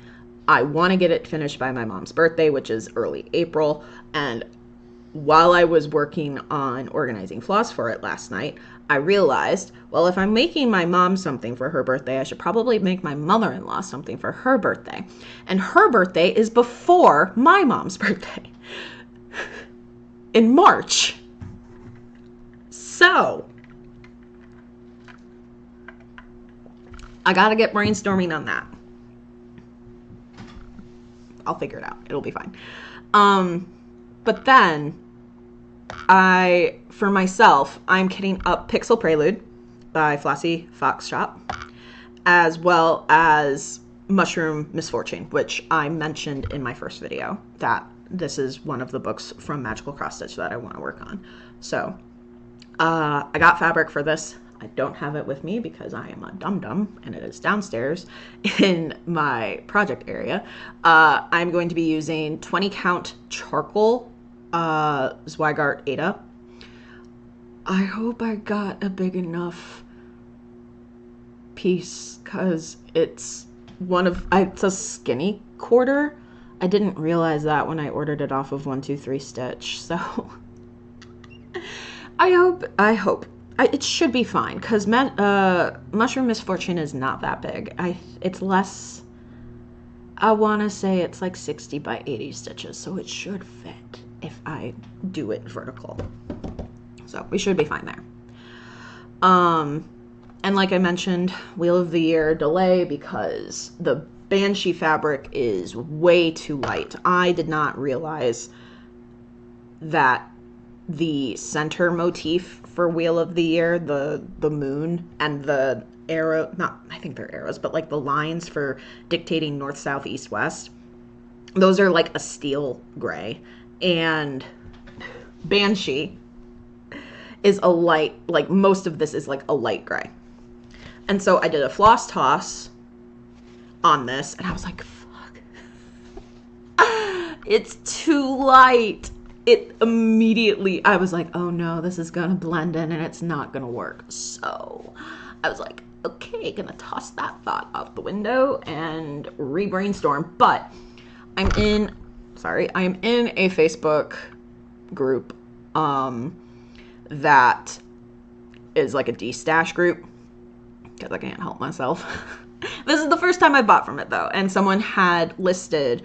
I want to get it finished by my mom's birthday, which is early April. And while I was working on organizing floss for it last night, I realized, well, if I'm making my mom something for her birthday, I should probably make my mother-in-law something for her birthday. And her birthday is before my mom's birthday in March. So I gotta get brainstorming on that. I'll figure it out. It'll be fine. But then for myself, I'm kitting up Pixel Prelude by Flossy Fox Shop, as well as Mushroom Misfortune, which I mentioned in my first video, that this is one of the books from Magical Cross Stitch that I want to work on. So I got fabric for this. I don't have it with me because I am a dum-dum and it is downstairs in my project area. I'm going to be using 20 count charcoal Zweigart Ada. I hope I got a big enough piece because it's it's a skinny quarter. I didn't realize that when I ordered it off of 123 Stitch. So I hope it should be fine because Mushroom Misfortune is not that big. It's less. I want to say it's like 60 by 80 stitches, so it should fit if I do it vertical. So we should be fine there. And like I mentioned, Wheel of the Year delay because the Banshee fabric is way too light. I did not realize that the center motif for Wheel of the Year, the moon and the arrow, I think they're arrows, but like the lines for dictating north, south, east, west, those are like a steel gray. And Banshee is a light, like most of this is like a light gray. And so I did a floss toss on this and I was like, fuck, it's too light. It immediately, I was like, oh no, this is gonna blend in and it's not gonna work. So I was like, okay, gonna toss that thought out the window and re-brainstorm. But I am in a Facebook group that is like a de-stash group because I can't help myself. This is the first time I bought from it though, and someone had listed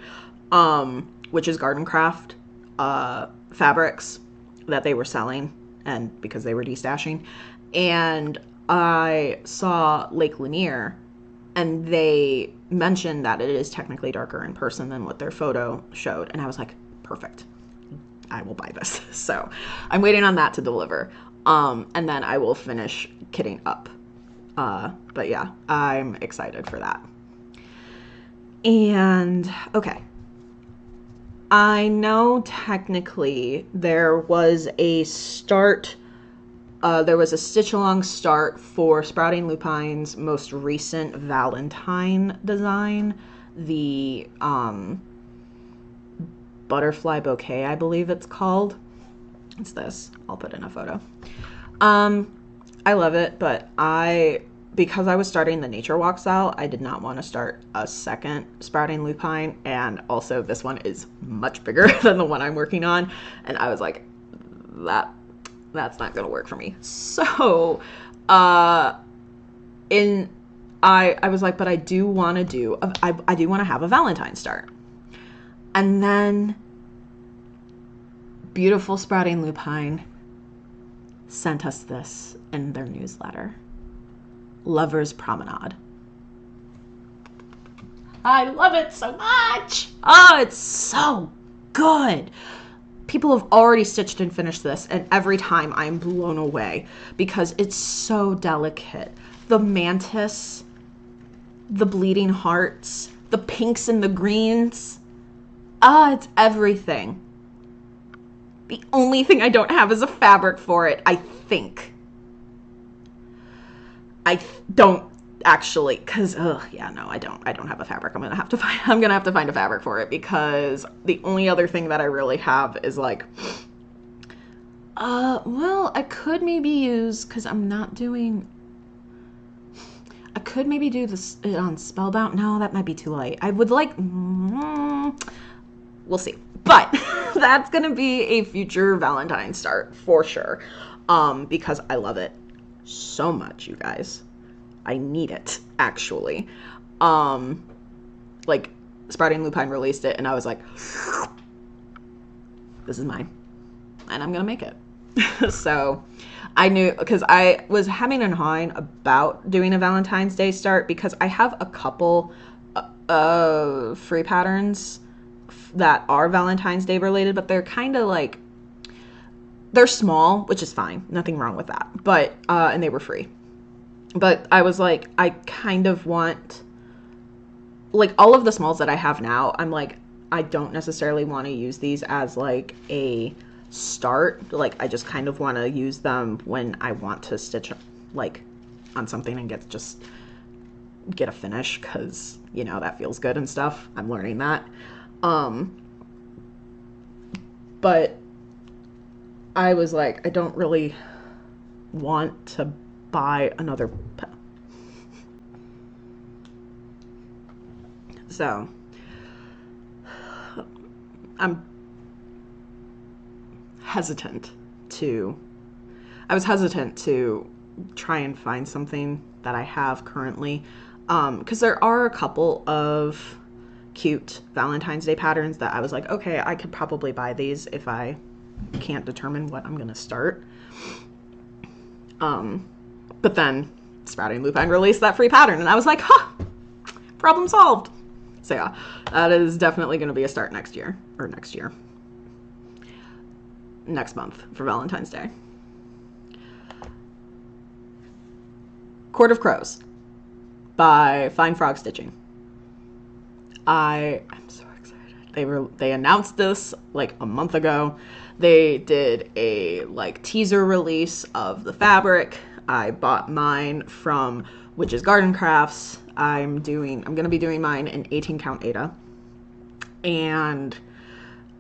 which is garden craft fabrics that they were selling, and because they were de-stashing, and I saw Lake Lanier and they mentioned that it is technically darker in person than what their photo showed, and I was like, perfect, I will buy this. So I'm waiting on that to deliver, and then I will finish kitting up. But yeah, I'm excited for that. And okay, I know technically there was a start, there was a stitch along start for Sprouting Lupine's most recent Valentine design, the butterfly bouquet, I believe it's called. It's this. I'll put in a photo. I love it, but because I was starting the Nature Walk SAL, I did not want to start a second Sprouting Lupine, and also this one is much bigger than the one I'm working on, and I was like, that's not gonna work for me. So I was like, but I do want to I do want to have a Valentine start. And then beautiful Sprouting Lupine sent us this in their newsletter. Lover's Promenade. I love it so much. Oh, it's so good. People have already stitched and finished this, and every time I'm blown away because it's so delicate. The mantis, the bleeding hearts, the pinks and the greens. It's everything. The only thing I don't have is a fabric for it, I think. I don't actually, because yeah, no, I don't have a fabric. I'm gonna have to find a fabric for it, because the only other thing that I really have is like, well, I could maybe use, because I'm not doing, I could maybe do this on Spellbound. No, that might be too light. I would like, we'll see. But that's gonna be a future Valentine start for sure, because I love it so much, you guys. I need it, actually. Like, Sprouting Lupine released it, and I was like, this is mine, and I'm gonna make it. So I knew, because I was hemming and hawing about doing a Valentine's Day start, because I have a couple free patterns that are Valentine's Day related, but they're kind of like, they're small, which is fine. Nothing wrong with that. But, and they were free. But I was like, I kind of want, like, all of the smalls that I have now, I'm like, I don't necessarily want to use these as like a start. Like, I just kind of want to use them when I want to stitch like on something and get a finish, because, you know, that feels good and stuff. I'm learning that. But I was like, I don't really want to buy another. So I'm hesitant to, I was hesitant to try and find something that I have currently, because there are a couple of cute Valentine's Day patterns that I was like, okay, I could probably buy these if I can't determine what I'm gonna start. But then Sprouting Lupine released that free pattern, and I was like, huh, problem solved. So yeah, that is definitely going to be a start next month for Valentine's Day. Court of Crows by Fine Frog Stitching. I'm so excited. They announced this like a month ago. They did a like teaser release of the fabric. I bought mine from Witch's Garden Crafts. I'm gonna be doing mine in 18 count Aida, and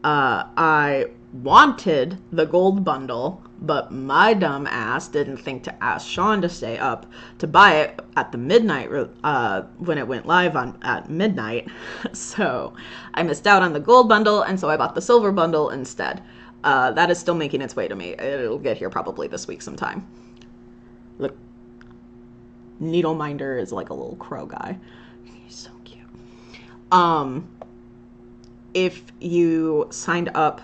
I wanted the gold bundle, but my dumb ass didn't think to ask Sean to stay up to buy it at the midnight when it went live at midnight. So I missed out on the gold bundle, and so I bought the silver bundle instead. That is still making its way to me. It'll get here probably this week sometime. Look, Needle Minder is like a little crow guy. He's so cute. If you signed up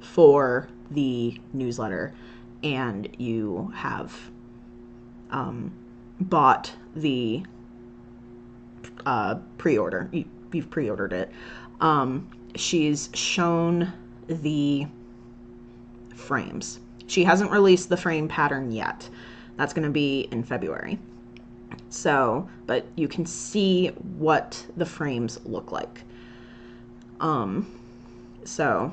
for the newsletter and you have bought the pre-order, you've pre-ordered it, she's shown the frames. She hasn't released the frame pattern yet. That's going to be in February. So, but you can see what the frames look like. So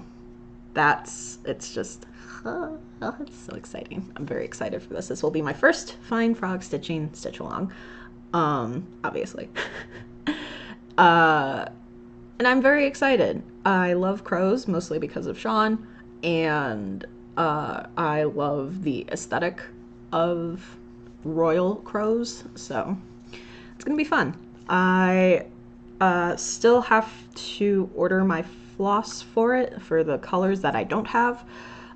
it's just, it's so exciting. I'm very excited for this. This will be my first Fine Frog stitching stitch along, obviously. And I'm very excited. I love crows mostly because of Sean, and I love the aesthetic of royal crows, so it's gonna be fun. I still have to order my floss for it, for the colors that I don't have.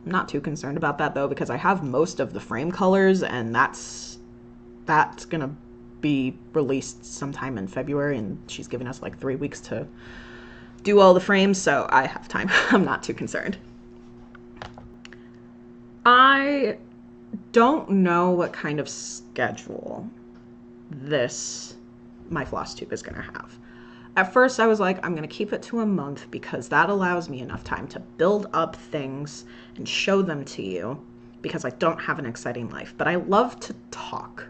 I'm not too concerned about that though, because I have most of the frame colors, and that's gonna be released sometime in February, and she's giving us like 3 weeks to do all the frames, so I have time. I'm not too concerned. I don't know what kind of schedule my Flosstube is gonna have. At first I was like, I'm gonna keep it to a month because that allows me enough time to build up things and show them to you, because I don't have an exciting life, but I love to talk,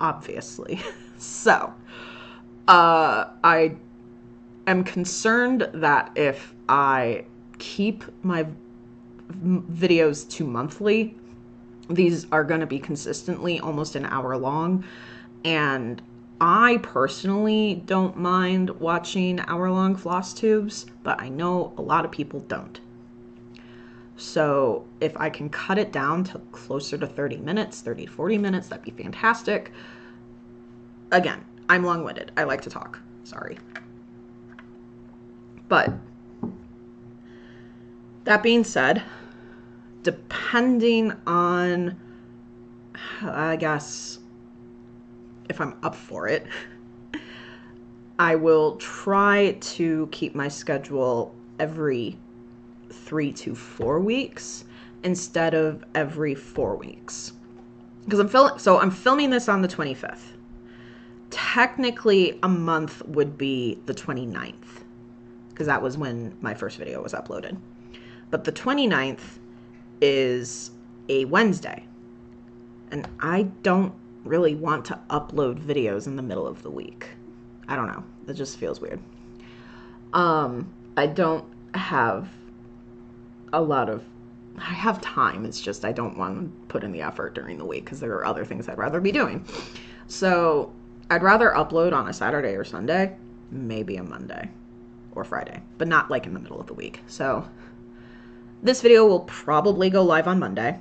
obviously. So I am concerned that if I keep my videos to monthly, these are going to be consistently almost an hour long, and I personally don't mind watching hour-long floss tubes, but I know a lot of people don't. So if I can cut it down to closer to 30 minutes, 30 to 40 minutes, that'd be fantastic. Again, I'm long-winded. I like to talk. Sorry. But that being said, depending on, I guess, if I'm up for it, I will try to keep my schedule every 3 to 4 weeks instead of every 4 weeks. Because I'm filming this on the 25th. Technically, a month would be the 29th, because that was when my first video was uploaded. But the 29th is a Wednesday, and I don't really want to upload videos in the middle of the week. I don't know. It just feels weird. I don't have I have time. It's just I don't want to put in the effort during the week because there are other things I'd rather be doing. So I'd rather upload on a Saturday or Sunday, maybe a Monday or Friday, but not like in the middle of the week. So this video will probably go live on Monday,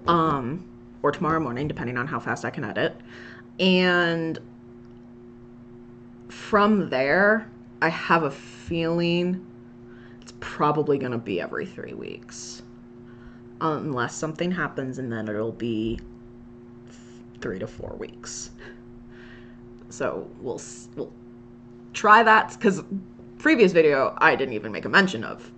or tomorrow morning, depending on how fast I can edit. And from there, I have a feeling it's probably going to be every 3 weeks. Unless something happens, and then it'll be 3 to 4 weeks. So we'll try that, because previous video, I didn't even make a mention of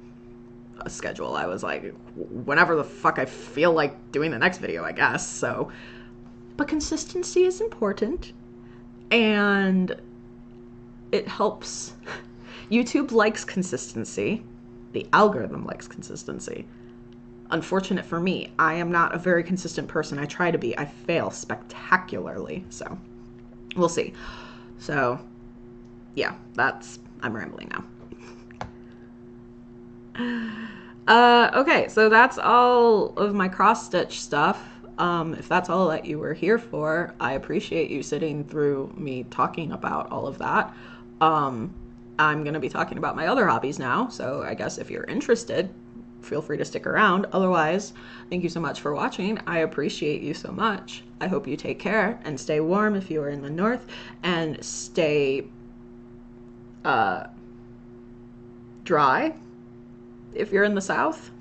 a schedule. I was like, whenever the fuck I feel like doing the next video, I guess. So, but consistency is important, and it helps. YouTube likes consistency. The algorithm likes consistency. Unfortunate for me, I am not a very consistent person. I try to be. I fail spectacularly. So we'll see. So yeah, I'm rambling now. Okay, so that's all of my cross stitch stuff. If that's all that you were here for, I appreciate you sitting through me talking about all of that. I'm going to be talking about my other hobbies now, so I guess if you're interested, feel free to stick around. Otherwise, thank you so much for watching. I appreciate you so much. I hope you take care and stay warm if you are in the north, and stay dry if you're in the south.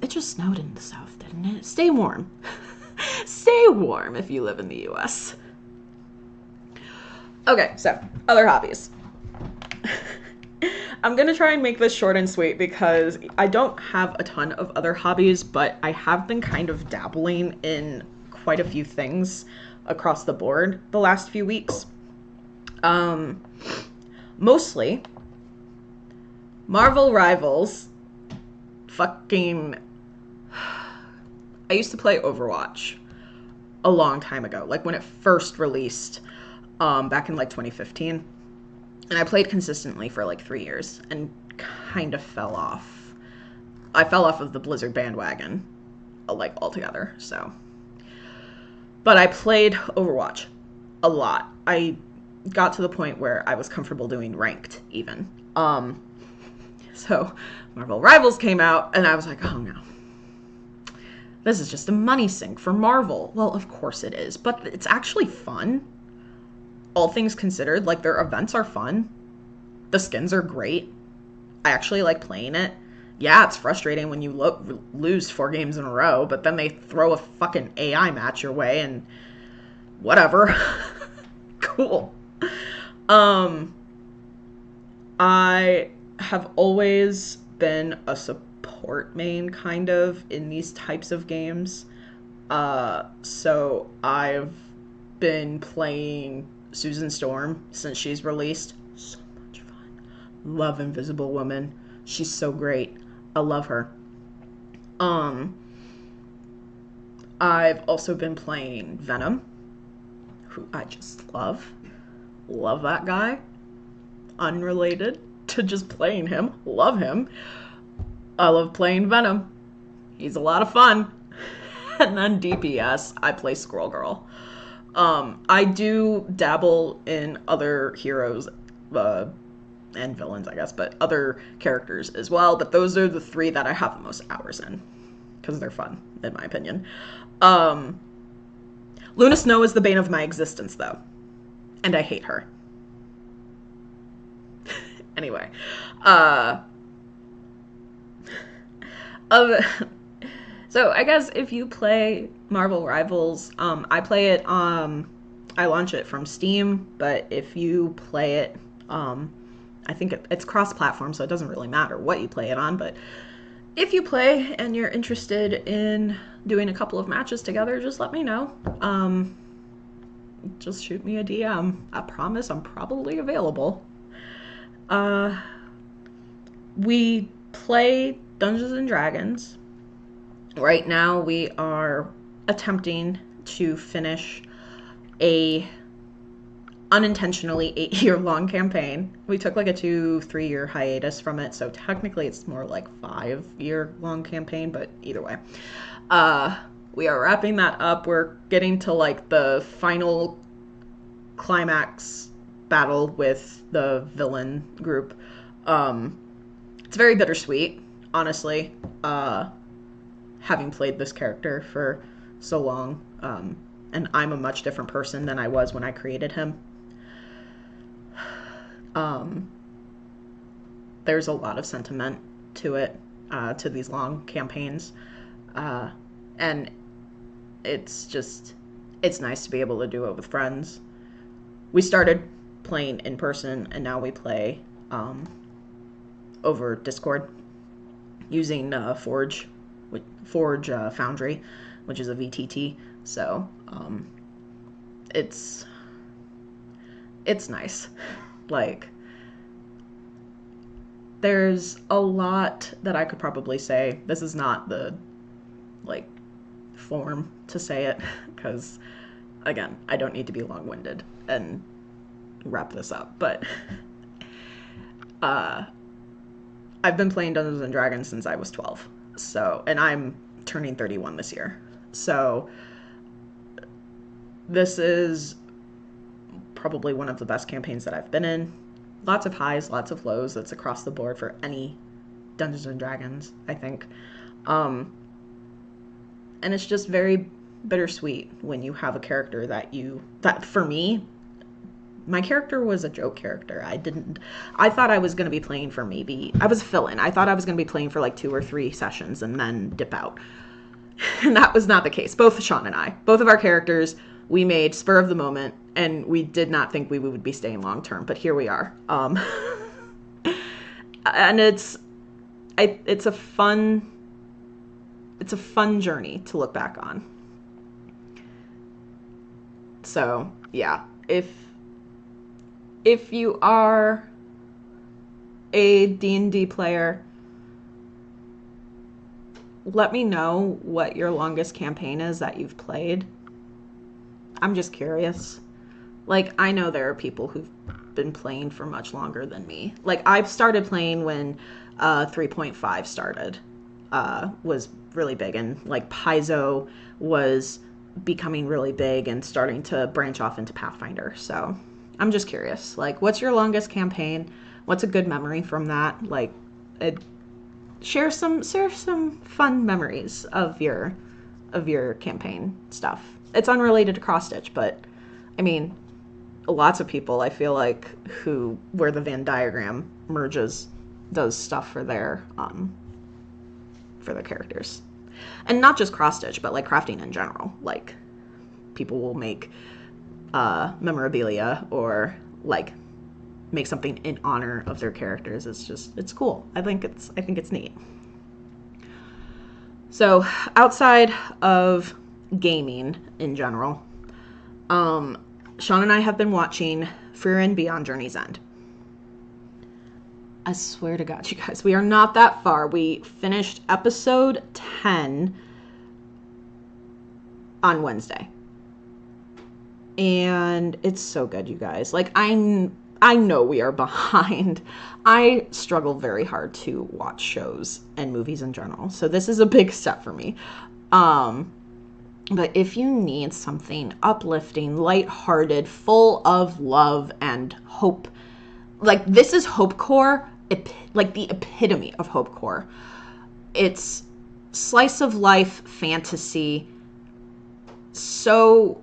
It just snowed in the south, didn't it? Stay warm. Stay warm if you live in the US. Okay, so other hobbies. I'm gonna try and make this short and sweet because I don't have a ton of other hobbies, but I have been kind of dabbling in quite a few things across the board the last few weeks. Mostly Marvel Rivals. Fucking, I used to play Overwatch a long time ago, like when it first released, back in like 2015. And I played consistently for like 3 years and kind of fell off. I fell off of the Blizzard bandwagon, like altogether, so. But I played Overwatch a lot. I got to the point where I was comfortable doing ranked even. So Marvel Rivals came out and I was like, oh no. This is just a money sink for Marvel. Well, of course it is, but it's actually fun. All things considered, like, their events are fun. The skins are great. I actually like playing it. Yeah, it's frustrating when you lose 4 games in a row, but then they throw a fucking AI match your way and whatever. Cool. I have always been a support main, kind of, in these types of games. So I've been playing Susan Storm since she's released. So much fun. Love Invisible Woman. She's so great. I love her. I've also been playing Venom, who I just love. Love that guy. Unrelated to just playing him. Love him. I love playing Venom. He's a lot of fun. And then DPS, I play Squirrel Girl. I do dabble in other heroes, and villains, I guess, but other characters as well. But those are the 3 that I have the most hours in, because they're fun, in my opinion. Luna Snow is the bane of my existence, though, and I hate her. Anyway, so I guess if you play Marvel Rivals, I play it, I launch it from Steam, but if you play it, I think it's cross-platform, so it doesn't really matter what you play it on, but if you play and you're interested in doing a couple of matches together, just let me know. Just shoot me a DM. I promise I'm probably available. We play Dungeons and Dragons. Right now we are attempting to finish a unintentionally 8-year-long campaign. We took like a 2-3 year hiatus from it, so technically it's more like 5-year-long campaign, but either way. We are wrapping that up. We're getting to like the final climax battle with the villain group. It's very bittersweet, honestly, having played this character for so long, and I'm a much different person than I was when I created him. There's a lot of sentiment to it, to these long campaigns, and it's nice to be able to do it with friends. We started playing in person, and now we play over Discord using Forge Foundry, which is a VTT. So it's nice. Like, there's a lot that I could probably say. This is not the like form to say it, because again, I don't need to be long-winded and wrap this up, but I've been playing Dungeons and Dragons since I was 12. So, and I'm turning 31 this year. So this is probably one of the best campaigns that I've been in. Lots of highs, lots of lows. That's across the board for any Dungeons and Dragons, I think. And it's just very bittersweet when you have a character that for me, my character was a joke character. I thought I was going to be playing for I was a fill-in. I thought I was going to be playing for like 2 or 3 sessions and then dip out. And that was not the case. Both Sean and I, both of our characters, we made spur of the moment, and we did not think we would be staying long term, but here we are. And it's a fun journey to look back on. So yeah, if you are a D&D player, let me know what your longest campaign is that you've played. I'm just curious. Like, I know there are people who've been playing for much longer than me. Like, I've started playing when 3.5 started, was really big, and like Paizo was becoming really big and starting to branch off into Pathfinder. So I'm just curious, like, what's your longest campaign? What's a good memory from that? Like, share some fun memories of your campaign stuff. It's unrelated to cross stitch, but I mean, lots of people, I feel like, where the Venn diagram merges, does stuff for their characters. And not just cross stitch, but like crafting in general. Like, people will make memorabilia or like make something in honor of their characters. It's cool. I think it's neat. So outside of gaming in general, Sean and I have been watching Frieren Beyond Journey's End. I swear to God, you guys, we are not that far. We finished episode 10 on Wednesday. And it's so good, you guys. Like, I know we are behind. I struggle very hard to watch shows and movies in general. So this is a big step for me. But if you need something uplifting, lighthearted, full of love and hope, like, this is hopecore, like the epitome of hopecore. It's slice of life fantasy, so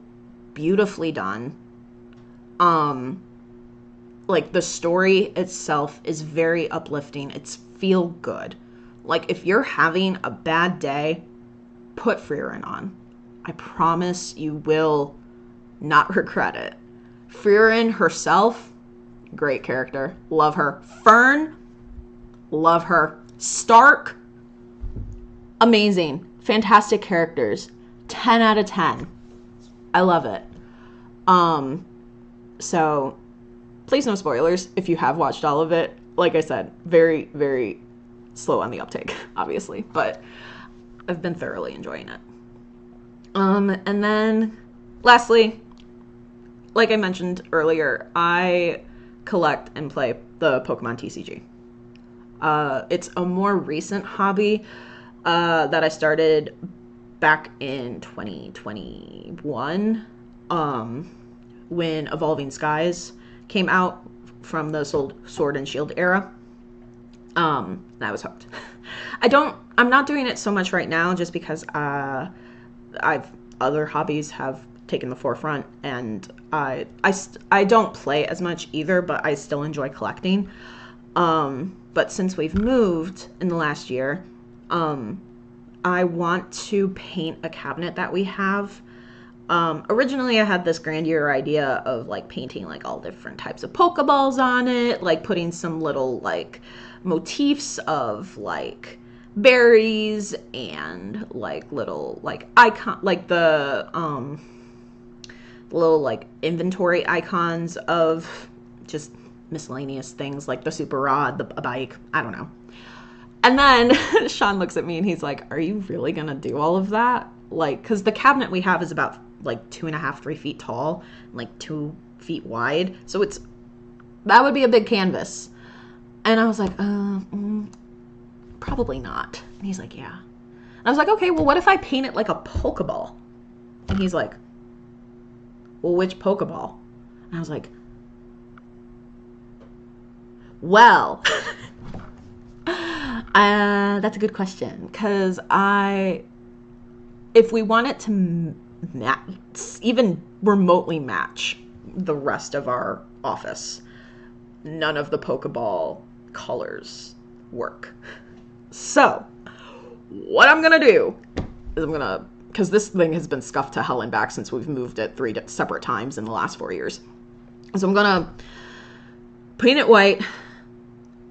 beautifully done. Like, the story itself is very uplifting. It's feel good. Like, if you're having a bad day, put Frieren on. I promise you will not regret it. Frieren herself, great character. Love her. Fern, love her. Stark, Amazing. Fantastic characters. 10 out of 10. I love it. So please no spoilers if you have watched all of it. Like I said, very, very slow on the uptake, obviously, but I've been thoroughly enjoying it. And then lastly, like I mentioned earlier, I collect and play the Pokemon TCG. It's a more recent hobby that I started back in 2021 when Evolving Skies came out from the Sword and Shield era. I was hooked. I'm not doing it so much right now just because other hobbies have taken the forefront, and I don't play as much either, but I still enjoy collecting. But since we've moved in the last year, I want to paint a cabinet that we have. Originally I had this grandeur idea of like painting like all different types of Pokeballs on it, like putting some little like motifs of like berries and like little like icon, like the little like inventory icons of just miscellaneous things like the super rod, a bike, I don't know. And then Sean looks at me and he's like, are you really gonna do all of that? Like, because the cabinet we have is about like 2.5, 3 feet tall, and like 2 feet wide. So that would be a big canvas. And I was like, probably not. And he's like, yeah. And I was like, okay, well, what if I paint it like a Pokeball? And he's like, well, which Pokeball? And I was like, well, that's a good question. Because if we want it to even remotely match the rest of our office, none of the Pokeball colors work. So what I'm gonna do is because this thing has been scuffed to hell and back since we've moved it 3 separate times in the last 4 years. So I'm gonna paint it white,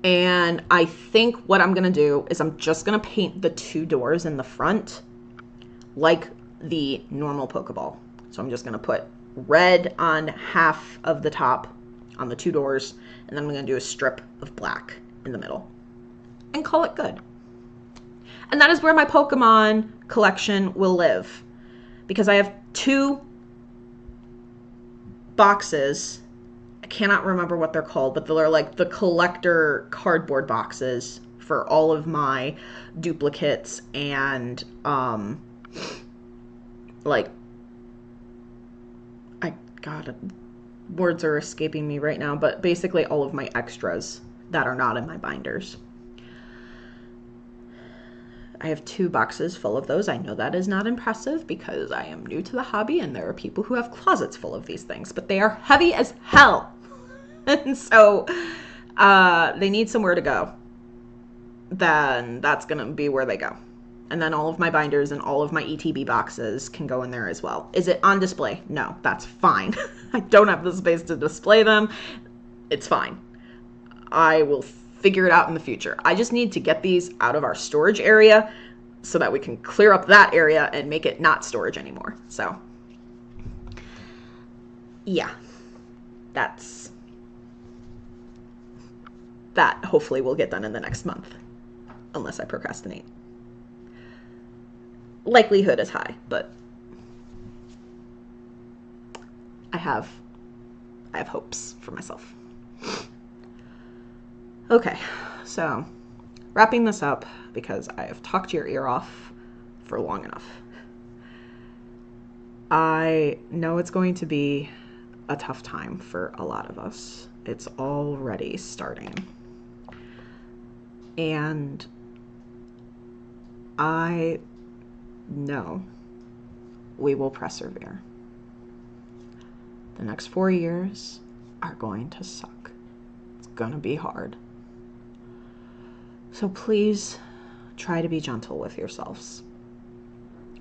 and I think what I'm gonna do is I'm just gonna paint the 2 doors in the front like the normal Pokeball. So I'm just gonna put red on half of the top on the 2 doors, and then I'm gonna do a strip of black in the middle and call it good. And that is where my Pokemon collection will live, because I have 2 boxes. I cannot remember what they're called, but they're like the collector cardboard boxes for all of my duplicates and words are escaping me right now, but basically all of my extras that are not in my binders. I have 2 boxes full of those. I know that is not impressive because I am new to the hobby and there are people who have closets full of these things, but they are heavy as hell. And so they need somewhere to go. Then that's going to be where they go. And then all of my binders and all of my ETB boxes can go in there as well. Is it on display? No, that's fine. I don't have the space to display them. It's fine. I will figure it out in the future. I just need to get these out of our storage area so that we can clear up that area and make it not storage anymore. So, yeah, that hopefully will get done in the next month, unless I procrastinate. Likelihood is high, but I have hopes for myself. Okay, so wrapping this up because I have talked your ear off for long enough. I know it's going to be a tough time for a lot of us. It's already starting. And I know we will persevere. The next 4 years are going to suck. It's gonna be hard. So please try to be gentle with yourselves.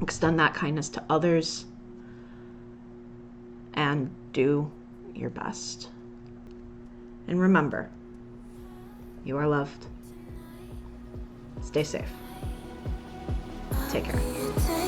Extend that kindness to others and do your best. And remember, you are loved. Stay safe. Take care.